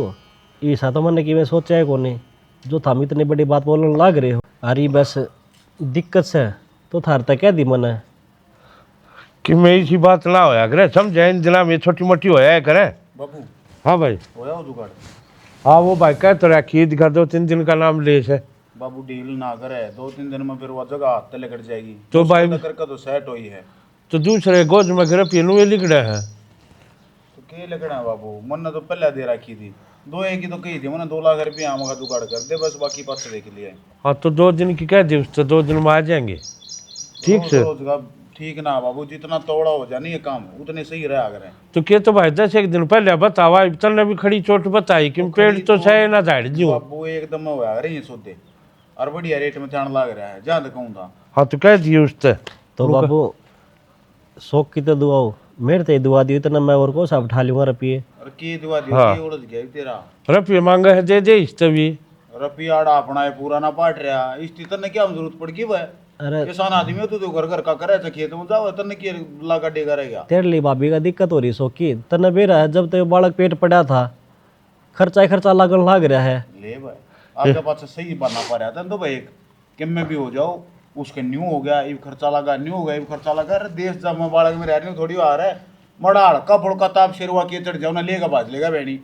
ऐसा तो मैंने कि मैं सोचा है कौन, जो थाम इतनी बड़ी बात बोलने लग रहे हो। अरे बस दिक्कत से तो थार तक कह दी मैंने कि मैं इसी बात ना होया करे, समझे इन दिना में छोटी मोटी होया करे बाबू हाँ भाई, होया वो जुगाड़। हाँ वो भाई कह तो रखी दिखा 2-3 दिन का नाम ले से। बाबू डील ना करे 2-3 दिन में फिर वो जगह हाथ तले कट जाएगी। तो भाई करके तो सेट हुई है तो दूसरे गोज में घर पीनू लिख रहे हैं। तो के लगना है बाबू, मन ने तो पहले दे रखी थी 2 की तो कही थी मैंने 2 लाख रुपये आम का जुगाड़ कर दे बस, बाकी पास देख लिए। हाँ तो 2 दिन की कह दी उससे 2 दिन में आ जाएंगे। ठीक से रोज का ठीक ना बाबू, जितना तोड़ा हो जाए ये काम उतने सही रहा करें। तो के तो भाई 10 दिन पहले बतावा, तने भी खड़ी चोट बताई कि पेड़ तो सह ना झाड़ दू। बाबू एकदम होया रही सोते और बढ़िया रेट में चाण लग रहा है जहाँ तक कहूँ था। हाँ तो कह दिए उससे। तो बाबू शौक की तो दुआ हो, मेरे ते दुआ दी इतना मैं और को सब उठा लूंगा रुपये। और की दुआ दी हाँ। उड़द गया तेरा रुपये मांगा है दे दे इस तभी। रुपया आड़ा अपना है पूरा ना पाट रहा, इस तने क्या जरूरत पड़ गई वह। अरे किसान आदमी हो तो घर घर का करे तो खेत में जाओ तने की लागा डेगा रहेगा। तेरे लिए भाभी का दिक्कत हो रही शौक की, तने बेरा है जब तक बालक पेट पड़ा था खर्चा ही खर्चा लगन लग रहा है। ले भाई आपके पास सही बनना पा रहा था तो भाई कि मैं भी हो जाओ उसके न्यू हो गया, ये खर्चा लगा, न्यू हो गया, ये खर्चा लगा। अरे देश जब मैं बालक में रह रही हूँ थोड़ी आ रहा है मड़ा हड़का फुड़का ताप शेरवा के चढ़ जाओ ना लेगा बाज लेगा बहनी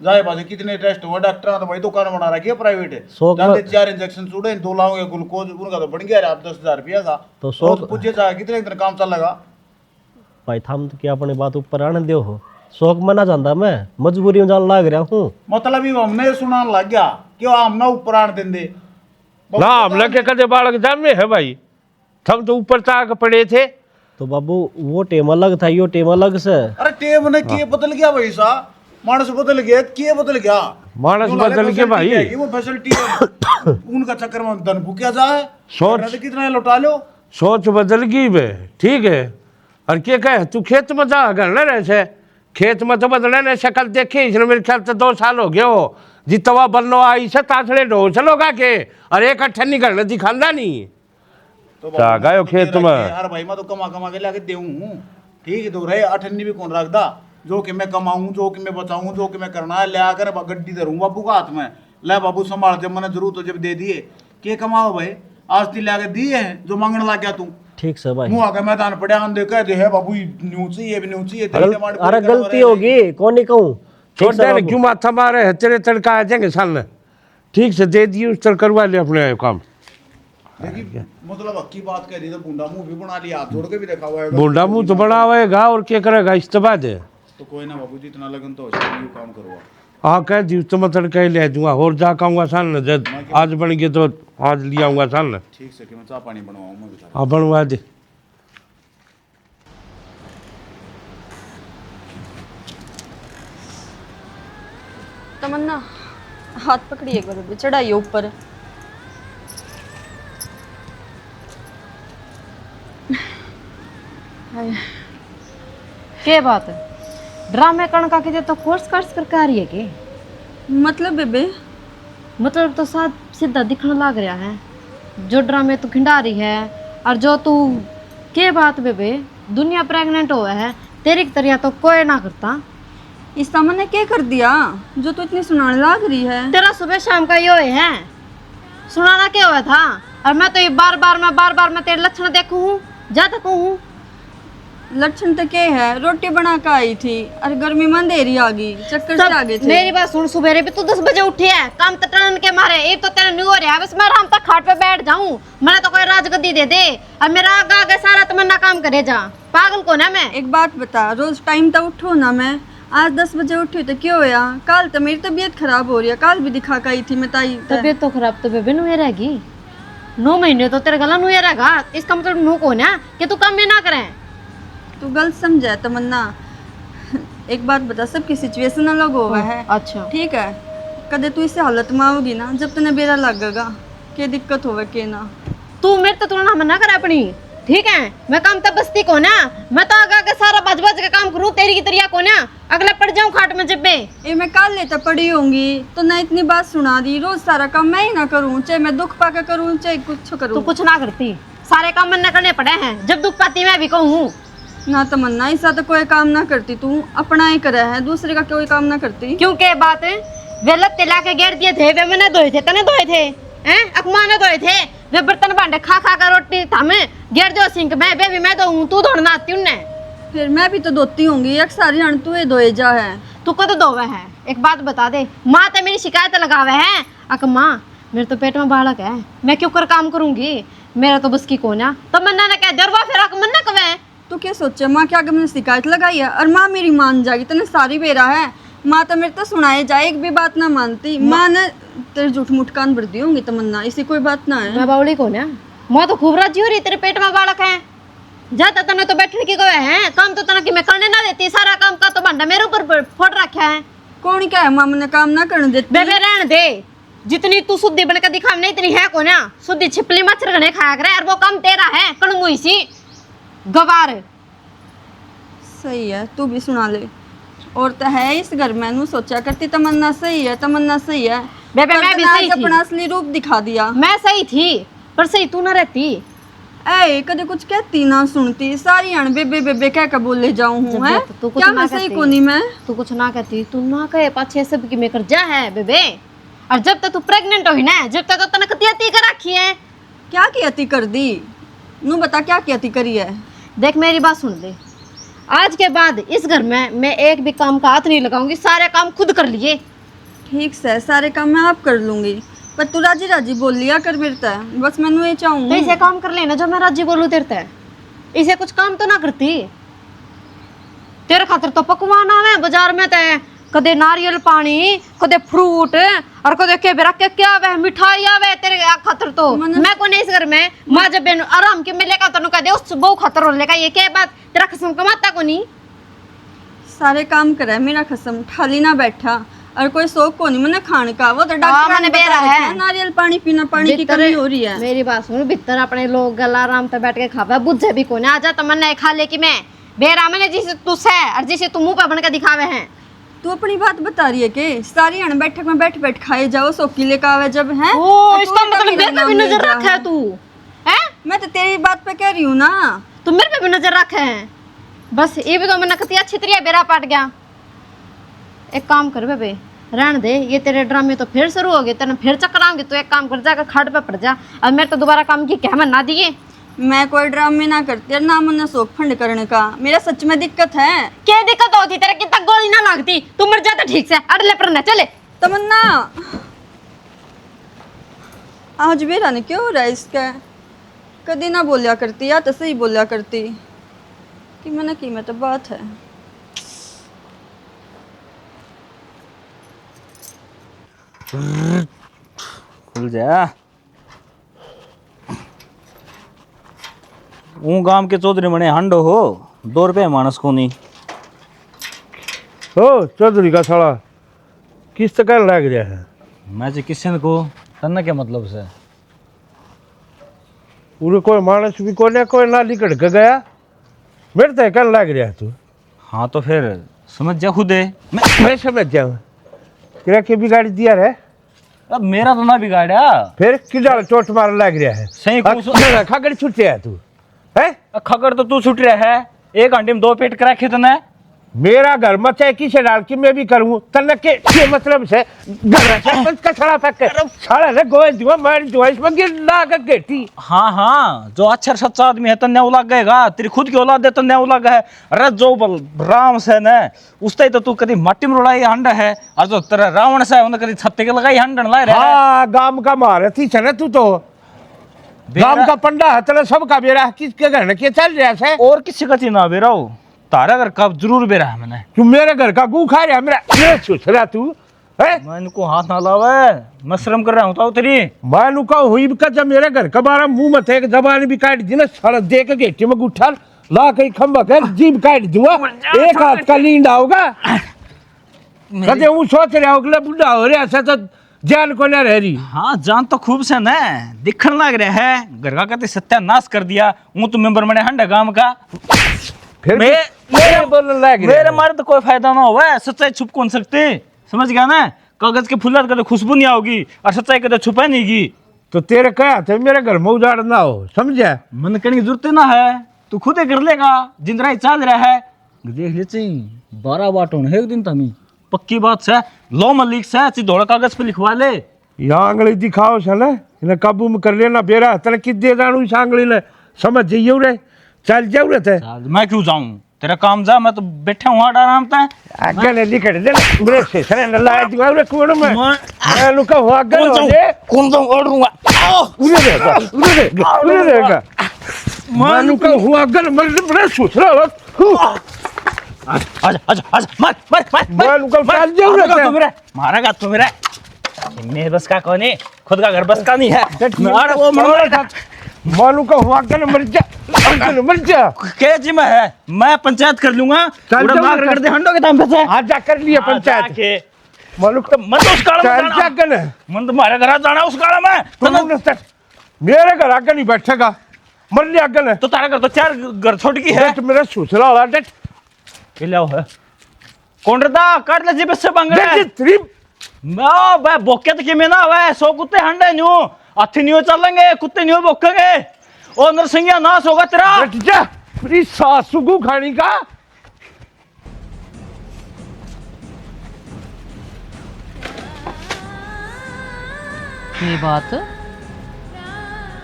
जाए बाजे कितने टेस्ट हुआ डॉक्टर तो भाई दुकान बना रखी है प्राइवेट है। शौक जाते 4 इंजेक्शन छुड़े 2 लाख के ग्लूकोज उनका तो बढ़ गया आप 10,000 रुपया का। तो शौक पूछे जाए कितने दिन काम चल लगा। भाई थाम तो क्या अपने बात ऊपर आने दो हो, शौक मना जानता मैं मजबूरी में जान लग रहा हूँ। मतलब ही हमने सुना लग गया क्यों हम ना ऊपर आने देंगे ना हम लगे कदे बालक जामे है भाई, हम तो ऊपर ताक पड़े थे। तो बाबू वो टेम अलग था यो टेम अलग से। अरे टेम ने के बदल गया भाई सा, मानस बदल गया के बदल गया, मानस बदल के भाई ये वो फैसिलिटी है उनका चक्कर में धन भूखा जाए सोच तो कितना लौटा लो। सोच बदल गई बे, ठीक है। और क्या कहे तू खेत में जा घर न रहे से, खेत में तो बदले ने शक्ल देखे इसने मेरे ख्याल से 2 साल हो गए हो जितवा बननो आई से तासड़े ढो चलोगा के और एक अठन्नी घर दिखांदा नहीं तो जा गयो खेत में। यार भाई मैं तो कमा कमा के लाके देऊं ठीक है तो रहे 8 भी कौन रखदा जो कि मैं कमाऊं जो कि मैं बचाऊं जो कि मैं करना है ले आकर गड्डी धरूं बाबू का हाथ में ले बाबू संभाल जब मैंने जरूरत हो जब दे दिए के कमाओ भाई आज ती लाके दिए हैं जो मांगने लग गया तू ठीक से भाई। मुंह आके मैदान पड़े आंदे कह दे है बाबू न्यूची ये भी न्यूची है अरे गलती होगी कौन नहीं कहूँ। छोड़ दे क्यों माथा मारे है, तेरे तड़का आ जाएंगे साल। ठीक से दे दिए उस तरह करवा ले अपने काम। देखिए मतलब अक्की बात कह दी तो बूंदा मुंह भी बना लिया हाथ जोड़ के भी देखा हुआ है बूढ़ा मुंह तो बड़ा होएगा और क्या करेगा इस्तेफा दे। तो कोई ना बाबू जी इतना लगन तो हो जाए काम करो। हाँ कह दी तो मैं तड़का ही ले दूंगा और जा कहूँगा साल जब आज बन गए तो आज ले आऊँगा साल। ठीक से कि मैं चाय पानी बनवाऊं मैं बेचारा। हाँ बनवा दे। तमन्ना हाथ पकड़िए करो चढ़ाइए ऊपर। के बात है ड्रामे कणका के तो कोर्स करके आ रही है के मतलब बेबे मतलब तो साथ सीधा दिखने लग रहा है जो ड्रामे तू खिंडा रही है और जो तू के बात बेबे दुनिया प्रेग्नेंट हुआ है तेरी की तरह तो कोई ना करता। इस सामान ने क्या कर दिया जो तू इतनी सुनाने लग रही है? तेरा सुबह शाम का ये है सुनाना क्या हुआ था। और मैं तो ये बार बार मैं तेरे लक्षण देखूं हूँ जा तकूं हूँ। लक्षण तो क्या है, रोटी बना के आई थी और गर्मी में अंधेरी आ गई, चक्कर से आ गए थे। मेरी बात सुन, सुबेरे भी तू 10 बजे उठी है काम तटन के मारे। एक तो तेरा न्यू हो रहा है बस मैं आराम तक खाट पे बैठ जाऊं। मैंने तो कोई राजगद्दी दे दे और मेरा आगे सारा तमन्ना काम करे जा। पागल को ना मैं। एक बात बता, रोज टाइम तक उठो ना। मैं आज 10 बजे उठी तो क्यों होया? कल तो मेरी तबीयत खराब हो रही है, कल भी दिखा के आई थी मैं ताई। तबीयत तो खराब तो बेबे नुए रहेगी 9 महीने तो तेरा गला नुए रहेगा। इसका मतलब नु को ना कि तू काम में ना करे। तू गलत समझा है तमन्ना। एक बात बता, सबकी सिचुएशन अलग हुआ है। अच्छा ठीक है, कदे तू इस हालत में आओगी ना जब तने बेरा लगेगा के दिक्कत होवे के ना। तू मेरे तो तुलना मना कर अपनी। ठीक है मैं काम तब बस्ती को ना मैं तो आगे सारा बज बज के काम करूं तेरी की तरिया को ना अगले पड़ जाऊं खाट में जब्बे। ये मैं कल लेता पड़ी होंगी तो ना इतनी बात सुना दी। रोज सारा काम मैं ही ना करूं, चाहे मैं दुख पाकर करूं चाहे कुछ करूं। तू कुछ ना करती, सारे काम मैंने करने पड़े हैं। जब दुख पाती मैं भी कहूँ ना तमन्ना, ऐसा तो कोई काम ना करती। तू अपना ही करे है, दूसरे का कोई काम ना करती। क्योंकि बात वे लत्ते ला के घेर दिए थे, वे मैंने धोए थे तने धोए थे हैं अकमा ने धोए थे। वे बर्तन भांडे खा खा कर रोटी थामे घेर दो सिंक में वे भी मैं धोऊं तू धोना आती उन्ने। फिर मैं भी तो धोती होंगी, एक सारी हण तू धोए जा है। तू को तो धोवे है। एक बात बता दे, माँ तो मेरी शिकायत लगावे है अकमा मेरे तो पेट में बालक है मैं क्यों कर काम करूंगी, मेरा तो बस की कोना। तो मन्ना ने कह दरवा फिर मन्ना कवे तू क्या सोचे माँ क्या मैंने शिकायत लगाई है और माँ मेरी मान जाएगी? तने सारी बेरा है, माँ तो मेरे तो सुनाए जाए एक भी बात ना मानती। माँ ने तेरे झूठ मूठ कान भर दी होंगी तमन्ना, इसी कोई बात ना है। मैं बावली को ना माँ तो खूब राजी हो रही तेरे पेट में बालक है। जाता तना तो बैठने की कवे है काम तो तना कि मैं करने ना देती। सारा काम का तो भांडा मेरे ऊपर फोड़ रखा है। कौन क्या है माँ मैंने काम ना करने देती? बेबे रहने दे, जितनी तू शुद्धि बन के दिखा नहीं इतनी है को ना। शुद्धि छिपली मच्छर गने खाया करे और वो काम तेरा है कणमुई सी गवार। सही है, तू भी सुना ले। और तो है इस घर में नू सोचा करती तमन्ना सही है, तमन्ना सही है। बेबे पर मैं भी तने आज सही थी। अपना असली रूप दिखा दिया। मैं सही थी पर सही तू ना रहती। ऐ कदे कुछ कहती ना सुनती, सारी हण बेबे बेबे कह के बोले जाऊं हूं है। तू कुछ क्या ना मैं सही कहती। कोनी मैं? तू कुछ ना कहती, तू ना कहे पाछे सब की मैं कर जा है बेबे। और जब तक तू प्रेग्नेंट हुई ना जब तक तो तने कतियाती कर रखी है। क्या कियाती कर दी? नू बता क्या कियाती करी है? देख मेरी बात सुन ले, आज के बाद इस घर में मैं एक भी काम का हाथ नहीं लगाऊंगी। सारे काम खुद कर लिए। ठीक से सारे काम मैं आप कर लूंगी, पर तू राजी राजी बोल लिया कर मेरे। बस मैनू ये चाहूँ तो इसे काम कर लेना जो मैं राजी बोलूँ तेरे ते। इसे कुछ काम तो ना करती। तेरे खातर तो पकवान आवे बाजार में ते कदे नारियल पानी कदे फ्रूट और कदे के बेरा के क्या आवे मिठाई आवे तेरे खातर। तो मैं को नहीं इस घर में माँ जब बेन आराम के मिलेगा तनु कह दे उस बहु खातर हो लेगा। ये क्या बात तेरा कसम कमाता को नहीं। सारे काम करे मेरा कसम ठाली ना बैठा और कोई शौक को नहीं मैंने खाने का। वो तो डॉक्टर मैंने ने बेरा बता है। रखा है, नारियल पानी पीना, पानी की कमी हो रही है। मेरी बात सुन, भीतर अपने लोग गला आराम से बैठ के खावे बुझे भी कोने। आजा तमन्ना खा ले कि मैं बेरा मैंने जिसे तू है और जिसे तू मुंह पे बन के दिखावे हैं। तू अपनी बात बता रही है के सारी हण बैठक में बैठ बैठ खाए जाओ सोकी लेकर आवे जब है। ओ इसका मतलब मेरे पे भी नजर रखा है तू हैं? मैं तो तेरी बात पे कह रही हूँ ना। तू मेरे पे भी नजर रखे है। बस ये भी तो मैंने कती अच्छी तरह बेरा पाट गया। एक काम कर बेबे रहने दे, ये तेरे ड्रामे तो फिर शुरू हो गए। तेने फिर चक्कर आऊंगी तो एक काम कर जाकर खाट पे पड़ जा। अब मेरे तो दोबारा काम की क्या मना दिए। मैं कोई ड्रामे ना करती और ना मैंने शौक फंड करने का। मेरा सच में दिक्कत है। क्या दिक्कत होती तेरे की तक गोली ना लगती तू मर जाता ठीक से। अड़ले पर न चले तमन्ना आज बेरा ने क्यों हो रहा है इसका? कभी ना बोलिया करती या तो सही बोलिया करती कि मैंने की में तो बात है। खुल जा। ऊ गांव के चौधरी मने हांडो हो 2 रुपये मानस को नहीं। ओ चौधरी का साला किस तरह लग रहा है? मैं जो किशन को तन्ना क्या मतलब से पूरे कोई मानस भी कोई ना निकल के गया मेरे तो कल लग रहा है तू। हाँ तो फिर समझ जा खुद है। मैं समझ जाऊँ तेरा के भी गाड़ी दिया रे अब मेरा तो ना बिगाड़ा फिर किधर चोट मार लग रहा है सही खगड़ छुटे है तू है खगर तो तू छुट रहा है 1 घंटे में 2 पेट करा खेतना है मेरा घर मत है किसे डाल के मैं भी करूं तन के मतलब से घर से का छड़ा तक सारा रे गोए दुआ मार जो इसमें गिर ना का गेटी हाँ जो अच्छा सच्चा आदमी है तन्ने उलग गएगा तेरी खुद की औलाद है तन्ने उलग है अरे जो राम से न उसते तो तू कभी मट्टी में उड़ाई हंडा है और जो तेरा रावण से उन्हें कभी छत्ते के लगाई हंडन ला रहा है हाँ गांव का मारे थी चले तू तो गांव का पंडा है तेरा सबका बेरा किसके घर के चल रहा है और किसी का चीना बेरा हो तारा घर का जरूर बेरा है मैंने तू मेरे घर का गू खा रहा मेरा सुसरा तू है मैं इनको हाथ ना लावे मैं शर्म कर रहा हूँ तो तेरी मैं नुका हुई का जब मेरे घर का बारा मुंह मत है जबान भी काट दी ना सारा दे के गेटी में गुठा ला कहीं खंबा कर जीभ काट दूंगा एक हाथ का लींडा होगा कदे वो सोच रहा अगला बुढ़ा हो रहा ऐसा तो जान को ना रह रही हाँ जान तो खूब से न दिखने लग रहा है घर का कहते सत्यानाश कर दिया वो तो मेंबर बने हंडा गांव का फिर मेरे बोलने लग मेरे मारे तो कोई फायदा ना होगा सच्चाई छुप कौन सकती समझ गया ना कागज के फुल्ला कदे खुशबू नहीं आओगी और सच्चाई कदे छुपा नहीं गी तो तेरे क्या थे मेरे घर में उजाड़ ना हो समझा मन करने की जरूरत ना है तू खुद ही कर लेगा जिंदरा चल रहा है देख ले चाहिए 12 बाटों है एक दिन तमी पक्की बात से लो मलिक से चिदोड़ा कागज पे लिखवा ले यहाँ आंगली दिखाओ साला इन्हें काबू में कर लेना बेरा तेरे कितने जानू इस आंगली ने समझ जाइए रे चल जाऊ रे थे मैं क्यों जाऊं तेरा काम जा मैं तो बैठा हूँ आराम से आगे ने लिख दे मेरे से सने न लाए दिवा रे कोण में मैं लुका हो आगे हो जे कौन जाऊं और दूंगा उरे रहेगा मैं लुका हो आगे मर बड़े सुसरा आजा आजा आजा मत मैं लुका चल जाऊ रे तू मेरा मारेगा तू मेरा मेरे बस का कौन है खुद का घर बस का नहीं है मार वो मार मालू का हुआ कर मर जा के जी में है मैं पंचायत कर लूंगा पूरा नाक रगड़ दे हंडो के दाम पे से आज जा कर लिए पंचायत के मालू तो मत उस काला में चल जाना जा कर मन तुम्हारे घर जाना उस काला में मेरे घर आके नहीं बैठेगा मर लिया आगे तो तारा घर तो 4 घर छोड़ की है मेरा सुसरा वाला डेट ये लो है कौन रदा काट ले जीप से बंगड़े मैं बे बोके तो के में ना वे 100 कुत्ते हंडे न्यू हाथी न्यू चलेंगे कुत्ते न्यू भोकेंगे ओ नरसिंह नाश होगा तेरा जा मेरी सासू को खानी का ये बात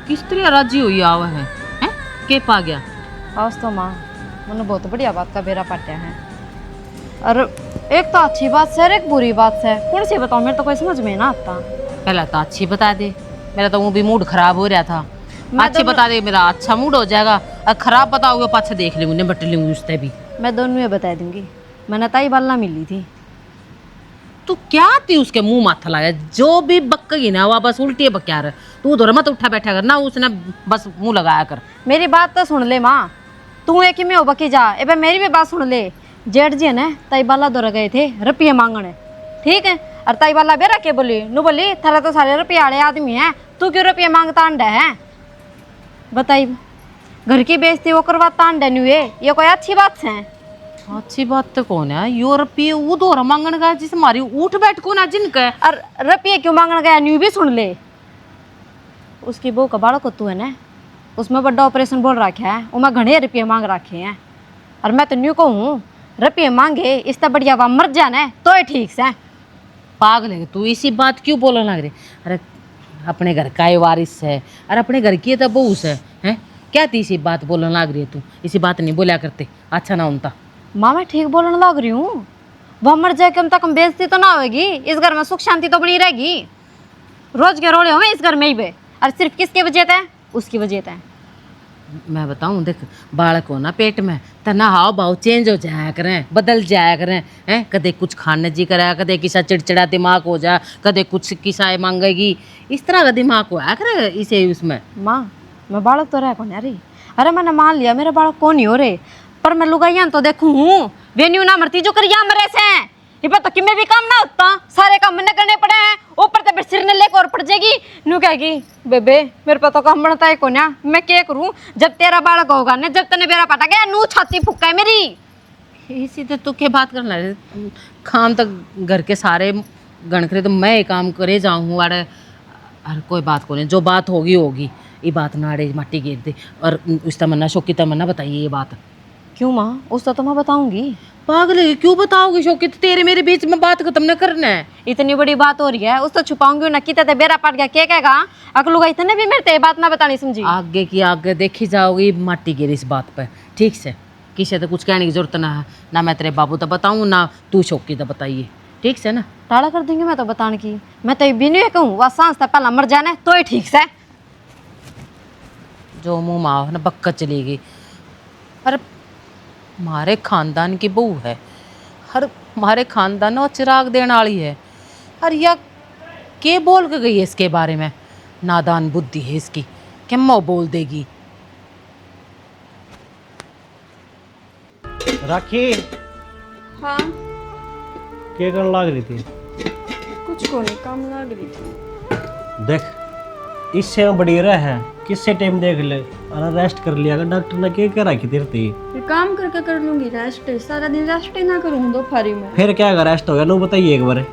किस तरह राजी हुई आवा है हैं के पा गया आज तो माँ मैंने बहुत बढ़िया बात का बेरा पाटा है और एक तो अच्छी बात से और एक बुरी बात से कौन सी बताओ मेरे तो कोई समझ में ना आता पहला तो अच्छी बता दे मेरा तो वो भी मूड खराब हो रहा था अच्छी बता दे मेरा अच्छा मूड हो जाएगा और खराब बताओगे पाछे देख लूंगी निपट लूंगी उससे भी मैं दोनों में बता दूंगी मैंने ताई बालना मिली थी तू क्या थी उसके मुंह माथा लगा जो भी बक्की ना वह बस उल्टी बक्या रहे तू उधर मत उठा बैठा कर ना उसने बस मुंह लगाया कर मेरी बात तो सुन ले माँ तू एक ही में हो बकी जा ए मेरी भी बात सुन ले जेठ जी है ना ताई बाला दौरा गए थे रुपये मांगने ठीक है और ताई बाला बेरा के बोली नु बोली थारा तो सारे रुपये वाले आदमी है तू क्यों रुपये मांगता अंडा है बताई घर की बेइज्जती वो करवाता अंडा नहीं हुए ये कोई अच्छी बात है अच्छी बात तो कौन है यूरोपीय वो दोरा मांगने का जिस हमारी उठ बैठ को ना जिनका और रुपये क्यों मांगने गया न्यू भी सुन ले उसकी बहू का बाड़ा को तू है ना उसमें बड़ा ऑपरेशन बोल रखा है वो मैं घने रुपये मांग रखे हैं और मैं तो न्यू कहूँ रुपये मांगे इससे बढ़िया वह मर जाना तो ठीक से पागल है तू इसी बात क्यों बोलने लग रही अरे अपने घर का ही वारिस है और अपने घर की तो बहू है हैं क्या थी इसी बात बोलने लग रही है तू इसी बात नहीं बोला करते अच्छा ना उनता माँ मैं ठीक बोलने लग रही हूँ वह मर जाए कम तक बेइज्जती तो ना होगी इस घर में सुख शांति तो बनी रहेगी रोज के रोड़े हुए इस घर में ही बे और सिर्फ किसकी वजह था उसकी वजह था मैं बताऊं देख बालक हो ना पेट में तो ना हाव भाव चेंज हो जाया करें बदल जाया करें हैं कदे कुछ खाने जी करे कदे किसा चिड़चिड़ा दिमाग हो जा कदे कुछ किसा मांगेगी इस तरह का दिमाग हो आया करे इसे उसमें माँ मैं बालक तो रहा कौन यारी अरे मैंने मान लिया मेरा बालक कौन ही हो रे पर मैं लुगाइया तो देखूँ हूँ वेन्यू ना मरती जो कर मरे से ये पता कि मैं भी काम ना होता सारे काम मैंने करने पड़े हैं ऊपर तो सिर ने लेकर और पड़ जाएगी नू कहेगी बेबे मेरे पास तो काम बनता है कोन्या मैं क्या करूँ जब तेरा बालक होगा ना जब तने मेरा पटा गया नू छाती फुक्का है मेरी इसी तो तू क्या बात करना रहे खाम तक घर के सारे गण करे तो मैं ये काम करे जाऊँ अरे अरे कोई बात को नहीं, जो बात होगी होगी। ये बात ना अरे माटी गिर दे और उस तमन्ना शोक की तमन्ना बताइए ये बात। क्यों माँ, उसका तो मैं बताऊंगी। पागल है, क्यों बताओगे शोकी? तो तेरे मेरे बीच में बात खत्म न करना है। इतनी बड़ी बात हो रही है, उस तो छुपाऊंगी ना। कितना बेरा पड़ गया, क्या कहेगा अकलूगा? इतने भी मेरे ते बात ना बतानी समझी। आगे की आगे देखी जाओगी, माटी गिरी इस बात पे, ठीक से? किसी तो कुछ कहने की जरूरत ना है, ना मैं तेरे बाबू तो बताऊँ ना तू शोकी तो बताइए, ठीक से ना? टाला कर देंगे मैं तो बताने की। मैं तो भी नहीं कहूँ वह सांस तो पहला मर जाने तो ही ठीक से। जो मुँह माँ ना बक्कत चली गई। अरे हमारे खानदान की बहू है, हर हमारे खानदान और चिराग देने वाली है। अरे या के बोल के गई है इसके बारे में? नादान बुद्धि है इसकी, क्या मो बोल देगी। राखी हाँ क्या करने लग रही थी? कुछ को नहीं, काम लग रही थी। देख इससे बड़ी रह है, किससे टाइम देख ले और रेस्ट कर लिया। अगर डॉक्टर ने क्या करा कि तेरे थी फिर काम करके कर लूंगी रेस्ट, सारा दिन रेस्ट ही ना करूँ दोपहरी में। फिर क्या अगर रेस्ट हो गया नो बताइए एक बार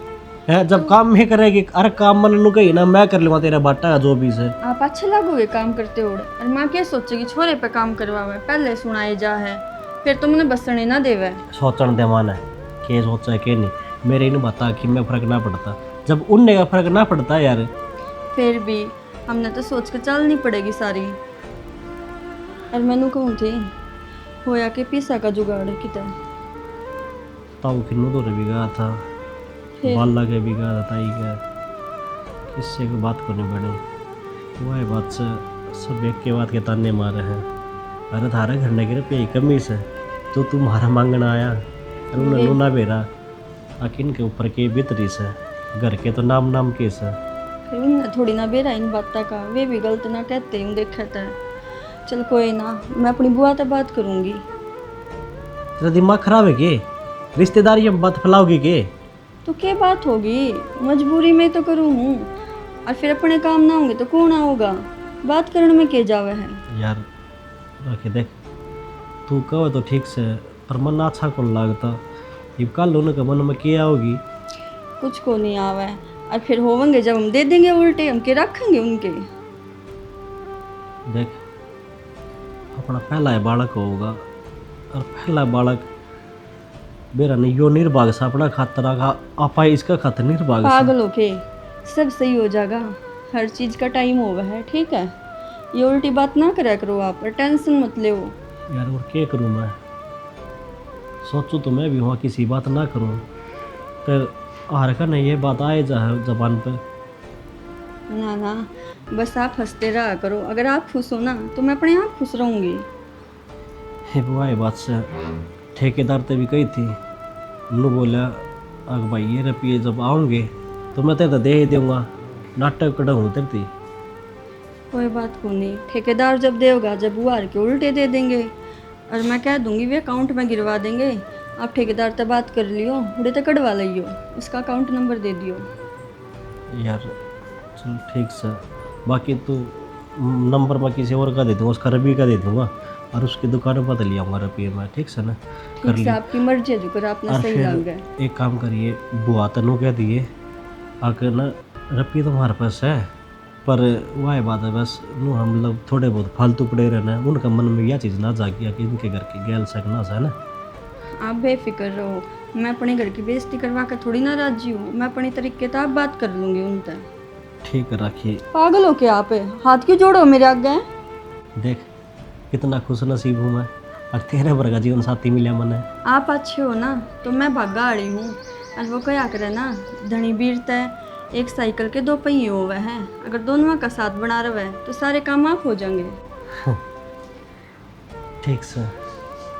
है। जब काम ही करेगी, अरे काम मन नु कही ना मैं कर लूँगा तेरा बाटा जो भी से। आप अच्छे लगोगे काम करते हो। और माँ क्या सोचेगी छोरे पे काम करवावे, पहले सुनाई जा है, फिर तुमने बसने ना देवे। सोचने दे माना के सोचा के नहीं, मेरे इन बता कि मैं फर्क ना पड़ता जब उनने का फर्क ना पड़ता यार। फिर भी हमने तो सोच के चलनी पड़ेगी सारी। और मैनू कहूँ थी होया के पीसा का जुगाड़ कितना ताऊ किन्नू तो भी गया था, फिर? बाला के भी गया था, ताई का किससे को बात करनी पड़े। वह बात से सब एक के बाद के ताने मारे हैं। अरे थारे घर ने गिरे पे कमी से तो तुम्हारा मांगना आया, अरे उन्हें लूना बेरा अकिन के ऊपर के भीतरी से घर के तो नाम नाम के से। फिर उनने थोड़ी ना बेरा इन बातों का, वे भी गलत ना कहते हूँ देखा था। चल कोई ना, मैं अपनी बुआ से बात करूँगी। तेरा दिमाग खराब है के? रिश्तेदारी में बात फैलाओगे के? तो क्या बात होगी, मजबूरी में तो करूँ हूँ। और फिर अपने काम ना होंगे तो कौन आओगा? बात करने में क्या जावे है। यार रखे देख तू कहो तो ठीक से, पर मन अच्छा कौन लगता। ये कल उनके मन में क्या होगी? कुछ को नहीं आवे। और फिर होवेंगे जब हम दे देंगे उल्टे, हम के रखेंगे उनके। देख अपना पहला बालक होगा और पहला बालक बेरा नहीं यो निर्भाग सा अपना खातर आगा आपा इसका खातर निर्भाग सा। पागल हो के सब सही हो जाएगा, हर चीज़ का टाइम होगा है, ठीक है? ये उल्टी बात ना करा करो आप, और टेंशन मत ले। यार और क्या करूँ मैं? सोचूं तो मैं भी वहाँ किसी बात ना करूँ, पर हार का नहीं ये बात आए जा जबान पे। ना ना, बस आप हंसते रहा करो। अगर आप खुश हो ना तो मैं अपने आप खुश रहूँगी। हे बुआ ये बात से ठेकेदार ते भी कही थी, उन्होंने बोला अगर भाई ये रुपये जब आऊँगे तो मैं तेरे दे ही दूँगा, नाटक कड़ा हूँ तेरे थी। कोई बात को नहीं, ठेकेदार जब देगा जब वो हार के उल्टे दे देंगे। और मैं कह दूंगी वे अकाउंट में गिरवा देंगे। आप ठेकेदार से बात कर लियो, उड़े तो कटवा लियो, उसका अकाउंट नंबर दे दियो। यार चल ठीक से, बाकी तो नंबर मैं किसी और का दे दूँगा, उसका रबी का दे दूँगा और उसकी दुकान पर ले आऊँगा रुपये में, ठीक से ना? कर ठीक से, लिया। आपकी मर्जी है जो कर, आपने और सही फिर लग गया। एक काम करिए, बुआ तनु कह दिए आकर ना रुपये तो हमारे पास है, पर वह बात है बस नू हम लोग थोड़े बहुत फालतू पड़े रहना, उनका मन में यह चीज़ ना जागी कि इनके घर की गैल सकना है ना। आप बेफिक्र रहो, मैं अपने घर की बेइज्जती करवा कर थोड़ी ना राजी हूँ। मैं अपने तरीके से आप बात कर लूँगी उनसे। ठीक है राखी। पागल हो के आप हाथ क्यों जोड़ो मेरे आगे? देख कितना खुश नसीब हूँ मैं, और तेरे वर्गा जीवन साथी मिला मैंने। आप अच्छे हो ना तो मैं भागा आड़ी हूँ। और वो क्या करे ना, धनी वीर तय एक साइकिल के दो पहिए हुए हैं, अगर दोनों का साथ बना रहे तो सारे काम आप हो जाएंगे। ठीक से,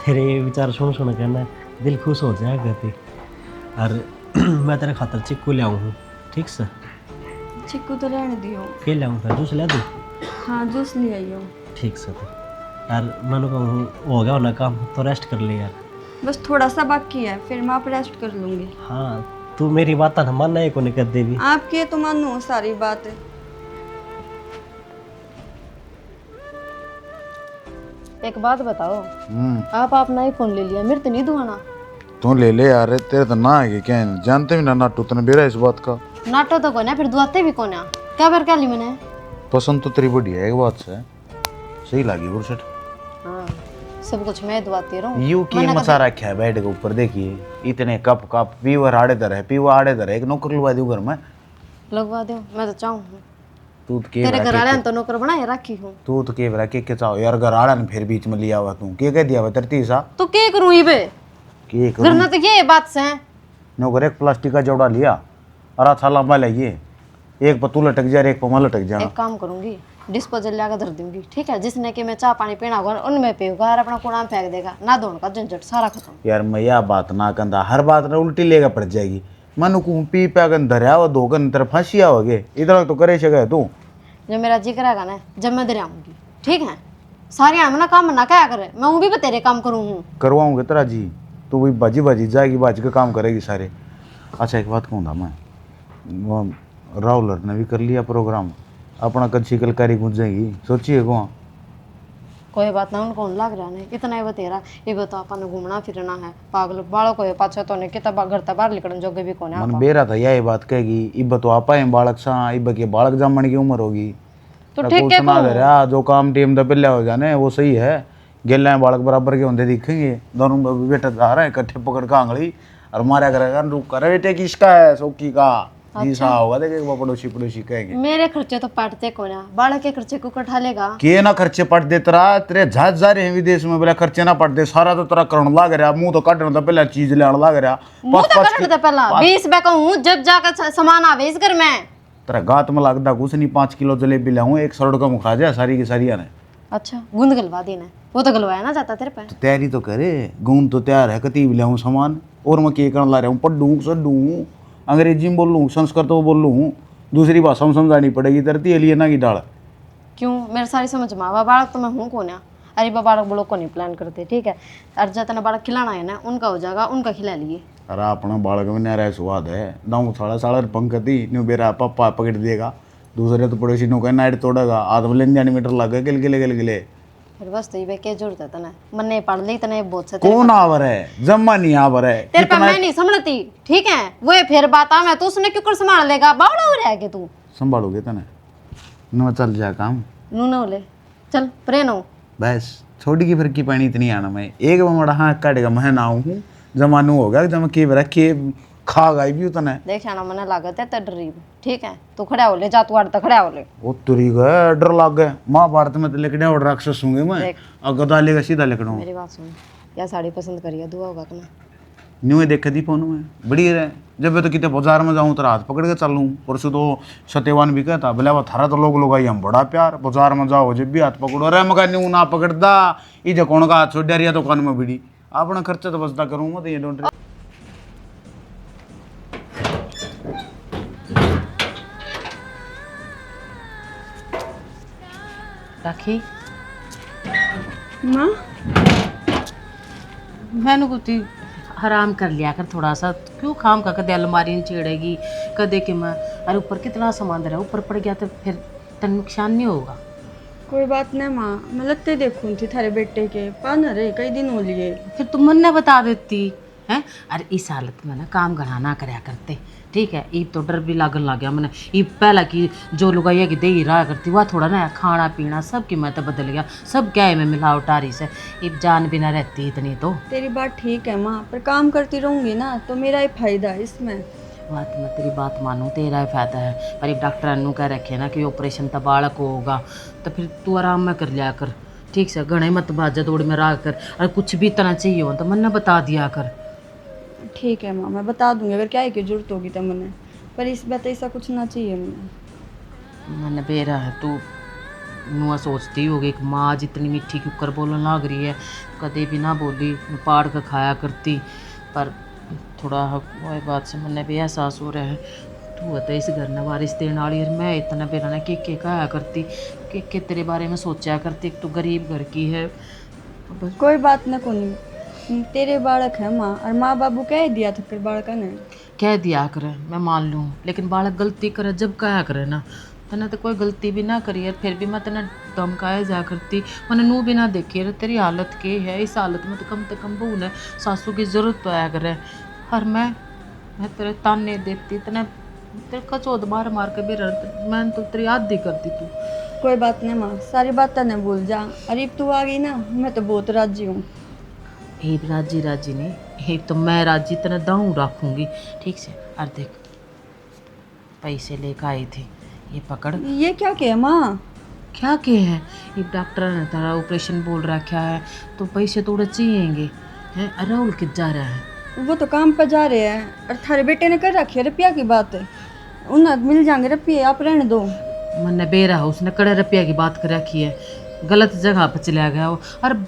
तेरे ये विचार सुन सुन के ना दिल खुश हो जाएगा थी। और मैं तेरे खातर चिक्कू ले आऊँ हूँ, ठीक से? चिक्कू तो रहने दियो। के ले आऊँ फिर जूस ले दूँ? हाँ जूस ले आइयो। ठीक से तो यार मैंने कहूँ हो गया होना काम तो रेस्ट कर ले यार। बस थोड़ा सा बाकी है, फिर मैं आप रेस्ट कर लूँगी। हाँ तू मेरी बात ना मानना है को नहीं कर देवी। आपके तो मानो सारी बात। एक बात बताओ, आप अपना ही फोन ले लिया, मेरे तो नहीं दुआना। तू ले ले यार, तेरे तो ना है क्या जानते भी ना नाटू तने बेरा इस बात का। नाटो तो कोना फिर दुआते भी कोना क्या बार क्या ली मैंने। पसंद तो तेरी बढ़िया है, एक बात से सही लगी बुरसट। हाँ सब कुछ मैं दुआती रहूं। यू की मचा रखा है बेड के ऊपर, देखिए इतने कप कप पीवर आड़े दर है, पीवा आड़े दर है, एक नौकर लगा दूं घर में। लगवा दो, मैं तो चाहूँ तू तो के तेरे घर वाले ने तो नौकर बनाए रखी हूँ। तू तो के बरा के चाहो यार, घर आड़ा ने फिर बीच में लिया हुआ तू के कह दिया हुआ तरती सा तो क्या करूँ ये बे के करना तो ये बात से है। नौकर एक प्लास्टिक का जोड़ा लिया और अच्छा लंबा लगिए, एक पतू लटक जाए एक पमा लटक जाए। एक काम करूंगी डिस्पोजल लाकर धर दूंगी, ठीक है, जिसने कि मैं चाय पानी पीना होगा उनमें पीऊंगा और अपना कूड़ा में फेंक देगा, ना धोने का झंझट सारा खत्म। यार मैं यह बात ना कंदा, हर बात ना उल्टी लेगा पड़ जाएगी। मन को पी पैगन धरिया वो दो गन तरफ फंसिया होगे, इधर तो करे सके तू। जब मेरा जी करेगा ना जब मैं दरियाऊंगी, ठीक है, सारे आना काम ना क्या करे, मैं वो भी तेरे काम करूँ हूँ करवाऊंगे तेरा जी, तू भी बाजी बाजी जाएगी, बाज के काम करेगी सारे। अच्छा एक बात कहूँ था मैं, वो राहुलर ने भी कर लिया प्रोग्राम, अपना कच्ची कलकारी गूंजेगी, सोचिए को कोई बात ना, उनको लाग रहा नहीं इतना ही बतेरा, ये बता अपन घूमना फिरना है, पागल बालों को पाछे तो नहीं कितना घर तक बाहर निकलने जोगे भी कौन है। मन बेरा था यही बात कहेगी, इब तो आपा है बालक सा, इब के बालक जामन की उम्र होगी तो ठीक है जो काम टीम द पिल्ला हो जाने वो सही है, गेला बालक बराबर के होंगे दिखेंगे, दोनों बेटा जा रहे हैं इकट्ठे पकड़ का आंगली और मारा करेगा, रुक कर बेटे किसका है सौकी का जी सा होगा, देखे वो पड़ोसी पड़ोसी कहेंगे। मेरे खर्चे तो पड़ते कौन है, बालक के खर्चे को कठा लेगा के ना खर्चे पट दे तेरा, तेरे जहाज जा रहे हैं विदेश में, बोला खर्चे ना पट दे, सारा तो तेरा करण लाग रहा, मुंह तो काटना था पहला चीज लेने लाग रहा, मुंह तो कटने था पहला 20 रुपए का हूँ, जब जाकर सामान आवे इस घर में तेरा गात में लगता कुछ नहीं, 5 किलो जलेबी लाऊं, 1 सरोड़ का मुखा जाए सारी की सारी ने। अच्छा गूंद गलवा देना, वो तो गलवाया ना जाता तेरे पे। तो तैयारी तो करे, गूंद तो तैयार है, कती भी लाऊं सामान, और मैं के करने ला रहा हूँ, पढ़ूँ सडूँ, अंग्रेजी में बोल लूँ, संस्कृत में बोल लूँ, दूसरी भाषा में समझानी पड़ेगी, तरती लिए ना की डाल। क्यों मेरे सारी समझ में आवा, बालक तो मैं हूँ कौन है, अरे बालक बोलो को नहीं प्लान करते, ठीक है, अर्जा तना बालक खिलाना है ना, उनका हो जाएगा, उनका खिला लिए। अरे अपना बालक में नहीं रहा स्वाद है, दाऊँ साढ़े साढ़े पंकती न्यू बेरा पापा पकड़ देगा, दूसरे तो पड़ोसी नो कहना नाइट तोड़ेगा, आध में लेन जाने मीटर लग गए गिले फिर बस तो ये क्या जरूरत है तना, मन नहीं पढ़ ली तना बहुत से कौन आवर है, जम्मा नहीं आवर है, तेरे पे मैं नहीं संभलती, ठीक है, वो फिर बात आ मैं तो उसने क्यों कर संभाल लेगा, बावड़ा हो रहा है कि तू संभालोगे तने न चल जा काम नू न ले चल प्रेन हो बस छोटी की फिर की पानी इतनी आना, मैं एक बड़ा हाँ काटेगा मैं ना हूँ, जमानू होगा जब के रखे खा गई भी उतना देख आना मने लागत है तडरीब, ठीक है, तू खड़ा हो ले, जा तू आड़ खड़ा हो ले। वो तुरी गए डर लग गए, महाभारत में तो लेकड़े और राक्षस होंगे मैं, देख। और गदा लेगा सीधा लेकड़ो। मेरी बात सुन, या साड़ी पसंद करिए दुआ होगा तुम्हें न्यू देख दी फोन में बड़ी है, जब मैं तो कितने बाजार में जाऊँ तो हाथ पकड़ के चलूँ, परसों तो सत्यवान भी कहता बोले वो थारा तो लोग आई हम बड़ा प्यार, बाजार में जाओ जब भी हाथ पकड़ो, अरे मका न्यू ना पकड़ता ये जो कौन का हाथ छोड़ दिया तो कान में भिड़ी, अपना खर्चा तो बचता करूँ मैं, तो ये डोंट राखी माँ मैंने कुछ आराम कर लिया कर थोड़ा सा, क्यों खाम का कदे अलमारी नहीं छेड़ेगी कदे कि मैं, अरे ऊपर कितना सामान रहा ऊपर पड़ गया तो फिर तेन नुकसान नहीं होगा। कोई बात नहीं माँ, मैं लगते देखूँ थी थारे बेटे के पान रहे कई दिन हो लिए, फिर तुम मन ने बता देती हैं। अरे इस हालत में ना काम घना ना करया करते, ठीक है, ईब तो डर भी लागन लग गया मैंने, ईब पहला की जो लुगाइया की दे ही रहा करती वह थोड़ा ना खाना पीना सब की मैं तो बदल गया, सब क्या है मैं मिलावट आ रही से, ईब जान भी ना रहती इतनी तो। तेरी बात ठीक है माँ, पर काम करती रहूँगी ना तो मेरा ही फायदा है इसमें। बात मैं तेरी बात मानूँ तेरा ही फायदा है, पर एक डॉक्टर ने कह रखे ना कि ऑपरेशन तो बालक होगा, तो फिर तू आराम में कर लिया कर, ठीक से घने मत बाजा दौड़ में रहा कर, और कुछ भी इतना चाहिए हो तो मन बता दिया कर। ठीक है माँ, मैं बता दूंगी अगर क्या है कि जरूरत होगी तो मैंने, पर इस बात ऐसा कुछ ना चाहिए मैंने। मैंने बेरा है तू नुआ सोचती होगी कि माँ जितनी मीठी क्यों कर बोलने लग रही है, कदे भी ना बोली पाड़ कर खाया करती, पर थोड़ा वही बात से मैंने भी एहसास हो रहा है, तू तो इस घर ने वारिस देने वाली, और मैं इतना बेरा ना के खाया करती, के तेरे बारे में सोचा करती, तू गरीब घर की है। बस कोई बात ना कोनी, तेरे बालक है माँ, और माँ बाबू कह दिया था फिर बालक ने कह दिया करे मैं मान लूँ, लेकिन बालक गलती करे जब कहा करे ना तने तो कोई गलती भी ना करी है, फिर भी मैं तने धमकाया जा करती, मैंने नू भी ना देखी है। तेरी हालत के है, इस हालत में तो कम बहू ने सासू की जरूरत तो आया करे। और मैं तेरे ताने देती, तने तेरे कचौद मार मार के भी मैं तो तेरी आदि करती तू। कोई बात नहीं माँ, सारी बात तने भूल जा। अरे तू आ गई ना, मैं तो बहुत राजी हूँ। हे राजी राजी नहीं, हे तो मैं राजी तने दाऊँ रखूँगी, ठीक से। और देख पैसे लेकर आई थी, ये पकड़। ये क्या किया माँ? क्या के है, ये डॉक्टर ने तेरा ऑपरेशन बोल रखा है, तो पैसे थोड़े चाहिएंगे हैं। राहुल कित जा रहा है? वो तो काम पर जा रहे हैं। और थारे बेटे ने कर रखी है रुपया की बात है, उन्हें मिल जाएंगे रुपये, आप रहने दो। मैंने बेरा है, उसने कड़े रुपया की बात कर रखी है, गलत जगह पर चला गया वो। और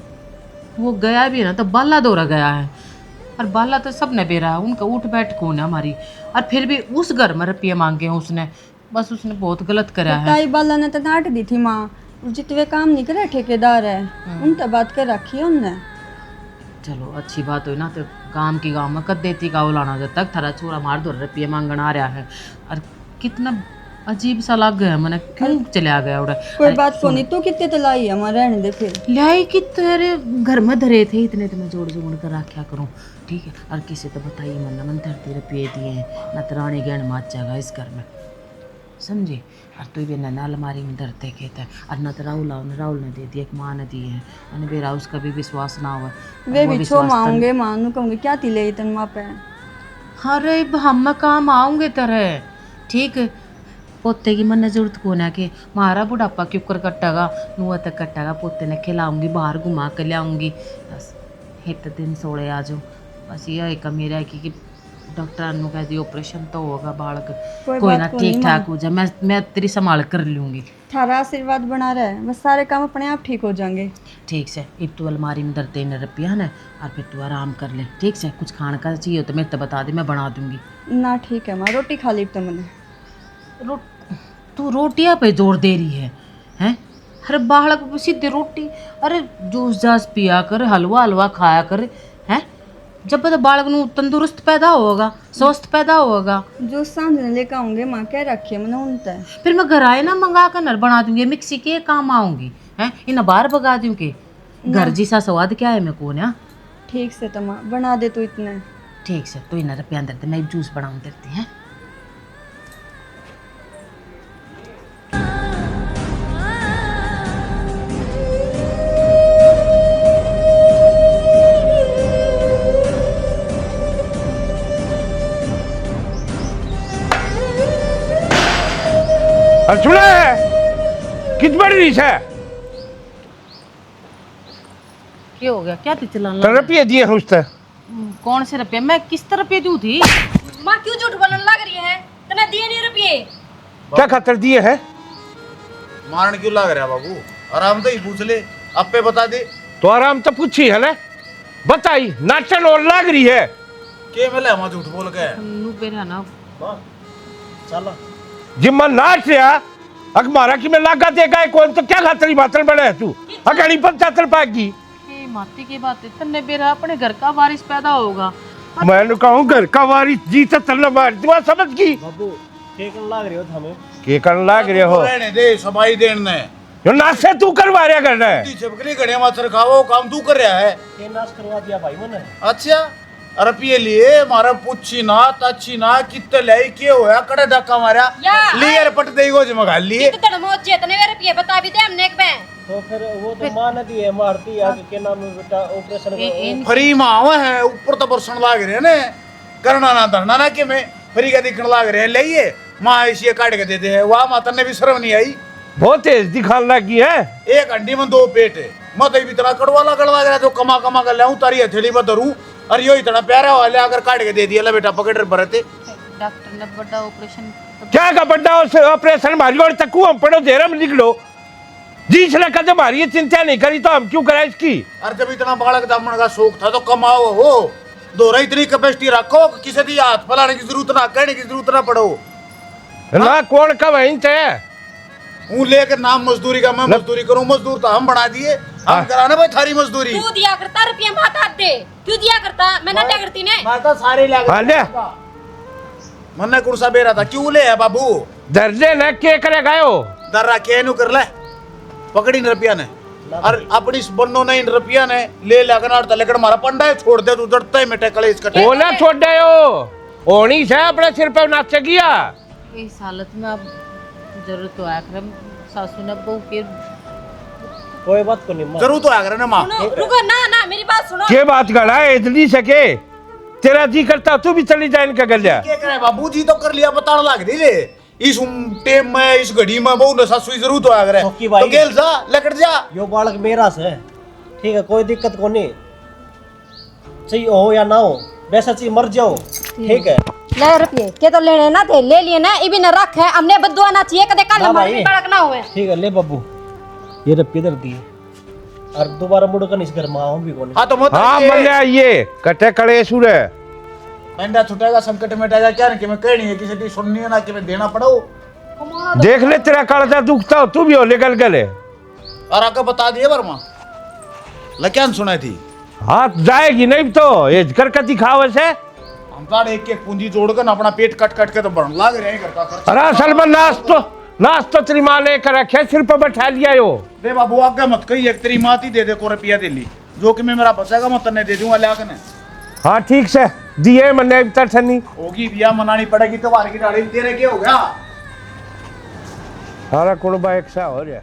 वो गया भी है ना तो बाला दौरा गया है, और बाला तो सब ने बेरा है, उनका उठ बैठ कौन है हमारी। और फिर भी उस घर में रुपये मांगे हैं उसने, बस उसने बहुत गलत करा है। ताई बाला ने तो डांट दी थी माँ, जितने काम नहीं करे ठेकेदार है उनसे बात कर रखी है उनने। चलो अच्छी बात हुई ना, तो गांव में कद देती का लाना जब तक थारा छोरा मार दो रुपये मांगन आ रहा है। और कितना अजीब सा लग गया मैंने, क्यों चला गया उड़ा। कोई बात को नहीं, तू कितने तो लाई है हमारे रहने दे फिर। लाई कि तेरे घर में धरे थे इतने, तो मैं जोड़ जोड़ कर रखा करूँ, ठीक है। और किसी तो बताइए मन धरती रुपये दिए हैं, न तो रानी गहन माच जाएगा इस घर में, समझे। और तू भी ना अलमारी में धरते कहता है। और न तो राहुल ने दे दिया, एक माँ ने दिए हैं, मैंने बेरा उसका भी विश्वास ना हुआ। वे भी छो मांगे माँ नु कहूँगी क्या ती ले तन माँ पे। अरे हम काम आऊँगे तरह, ठीक है। पोते की मन जरूरत को ना कि मारा बुढ़ापा क्यों कर कटेगा, नुआ तक कटेगा, पोते ने खिलाऊंगी, बाहर घुमा कर लाऊंगी, बस हित दिन सोड़े आ जाऊँ। बस यही कमी रह कि डॉक्टर ने कह दिया ऑपरेशन तो होगा, बालक कोई ना ठीक ठाक हो जाए, मैं तेरी संभाल कर लूँगी। थारा आशीर्वाद बना रहा है, बस सारे काम अपने आप ठीक हो जाएंगे। ठीक से, अब तू अलमारी में धर देने रुपया ना, और फिर तू आराम कर ले, ठीक से। कुछ खाने का चाहिए तो मेरे तो बता दे, मैं बना दूंगी ना। ठीक है माँ, रोटी खा ली तो मैंने। तू रोटियां पे जोर दे रही है हैं? अरे बालक सीधे रोटी, अरे जूस जास पिया कर, हलवा खाया कर, हैं? जब तो बालक नू तंदुरुस्त पैदा होगा, स्वस्थ पैदा होगा। जो सांझ ने लेकर आऊंगे माँ, क्या रखी है मैंने उनसे। फिर मैं घर आए ना मंगा कर नर बना दूंगी, मिक्सी के काम आऊंगी, हैं? इन्हें बाहर भगा दूंगी। घर जैसा स्वाद क्या है मैं को ना। ठीक से तो माँ बना दे तू इतने। ठीक से, तो इन्हें रुपया अंदर दे, मैं जूस बनाऊँ देती हैं। कित बड़ी रीस है? क्या हो गया, क्या थी चलाना? रुपये दिए हैं उससे। कौन से रुपये? मैं किस तरह रुपये दूँ थी? माँ क्यों झूठ बोलने लग रही है? तने दिए नहीं रुपये? क्या खातर दिए हैं? मारन क्यों लग रहा बाबू? आराम तो ही पूछ ले, अब पे बता दे। तो आराम तो पूछी है ना, बताई नाचन और लग रही है के मिले हम झूठ बोल के। नू बेरा ना चलो जिम्मा नाच रहा अखबारा की मैं लागा देगा कौन, तो क्या खातरी बातल बड़ा है तू? अगली पंचायत पाएगी। ये माती की बात है, तन्ने बेरा अपने घर का वारिस पैदा होगा। मैं कहूँ घर का वारिस जी तो तल्ला मार तू समझ की। बाबू के करने लाग रहे हो हमें? के करने लाग रहे हो? रहने दे, सफाई देने जो नाच से तू करवा रहा करना है। चिपकली घड़े मात्र खाओ, काम तू कर रहा है। के नाश करवा दिया भाई मैंने। अच्छा रुपये लिए मारा पूछी ना ताची ना कितने ले के होया कड़े धक्का मारा लिए पट दे गो जमगा लिए कितने मोह चेतने वे रुपये बता भी दे हमने एक में। तो फिर वो तो मां ने दिए मारती है के नाम में बेटा ऑपरेशन फ्री मावा है, ऊपर तो बरसन लाग रहे ने, करना ना धरना ना के मैं फ्री का दिखने लाग रहे ले ये माँ ऐसी काट के देते हैं। वहाँ माता ने भी शर्म नहीं आई, बहुत तेज दिखाने लगी है। एक अंडी में 2 पेट है, मत इतना कड़वा लग रहा तो कमा कर लाऊं तारी हथेली में धरूं, और यो इतना प्यारा वाले आकर काट के दे दिया। ले बेटा पकड़ भरते डॉक्टर ने बड़ा ऑपरेशन क्या का बड़ा ऑपरेशन मारी और तकू हम पढ़ो देर में निकलो जी इसलिए कद हमारी चिंता नहीं करी तो हम क्यों करा इसकी। और जब इतना बालक दामन का शौक था तो कमाओ हो, दोरा इतनी कैपेसिटी रखो किसी दी हाथ फैलाने की जरूरत ना, कहने की जरूरत ना पड़ो ना। कौन का वहीं थे हूँ लेकर नाम मजदूरी का, मैं मजदूरी करूँ, मजदूर तो हम बना दिए, हम कराना भाई थारी मजदूरी। तू दिया करता रुपये माता दे, क्यों दिया करता? मैं ना क्या करती ने? माता सारे लग हाँ ले मन्ने कुर्सा बेरा था क्यों ले है बाबू दर्जे ने के करे गयो दर्रा के नु कर ले पकड़ी न रुपया ने और अपनी इस बन्नो ने इन रुपया ने ले लगनार त लेकर मारा पंडा है छोड़ दे तू डरता है मेटे कले इसका वो ना छोड़ दे ओनी से अपने सिर पे नाच गया। इस हालत में अब जरूरत तो है अकरम सासू ने बहू के कोई बात को नहीं माँ जरूर तो आगर ना मां रुको ना ना मेरी बात सुनो के बात गड़ा है इतनी सके तेरा जी करता तू भी चली जाए इनका गलिया। के करे बाबू जी तो कर लिया बताने लग दी ले इस टाइम में इस घड़ी में बहु न सासू जरूर तो आगर है चौकी भाई। तो गेल जा लकड़ जा यो बालक मेरा से ठीक है कोई दिक्कत को नहीं चाहिए हो या ना हो वैसा चाहिए मर जाओ ठीक है ले रुपये के तो लेने ना थे ले लिए ना इबी न रख है हमने बदुआ ना चाहिए कदे कल ना हमारे भाई। भी बड़क ना हुए ठीक है ले बब्बू ये रुपये दर दिए और दोबारा मुड़ कर इस घर में आऊं भी को नहीं हाँ तो मत हाँ मन आइए कटे कड़े सुर है मंडा छुटेगा संकट मिटेगा क्या नहीं कि मैं कहनी है किसी की सुननी है ना कि मैं देना पड़ो देख ले तेरा कालता दुखता हो तू भी हो निकल गले और आके बता दिए वर्मा लक्यान सुनाई थी हाँ जाएगी नहीं तो ये करकती खावे से हम तो एक एक पूंजी जोड़कर अपना पेट कट कट के तो भरन लाग रहे हैं घर का खर्च अरे असल में नाश तो तेरी माँ ने कर रखे सिर पे बैठा लिया यो दे बाबू आगे मत कही एक तेरी माँ ही दे दे को रुपया दे ली जो कि मैं मेरा बचेगा मैं तन्ने दे दूंगा ला के हाँ ठीक से दिए मैंने अब तक नहीं होगी बिया मनानी पड़ेगी तो वार की डाली तेरे क्या हो गया सारा कुड़बा एक सा हो रहा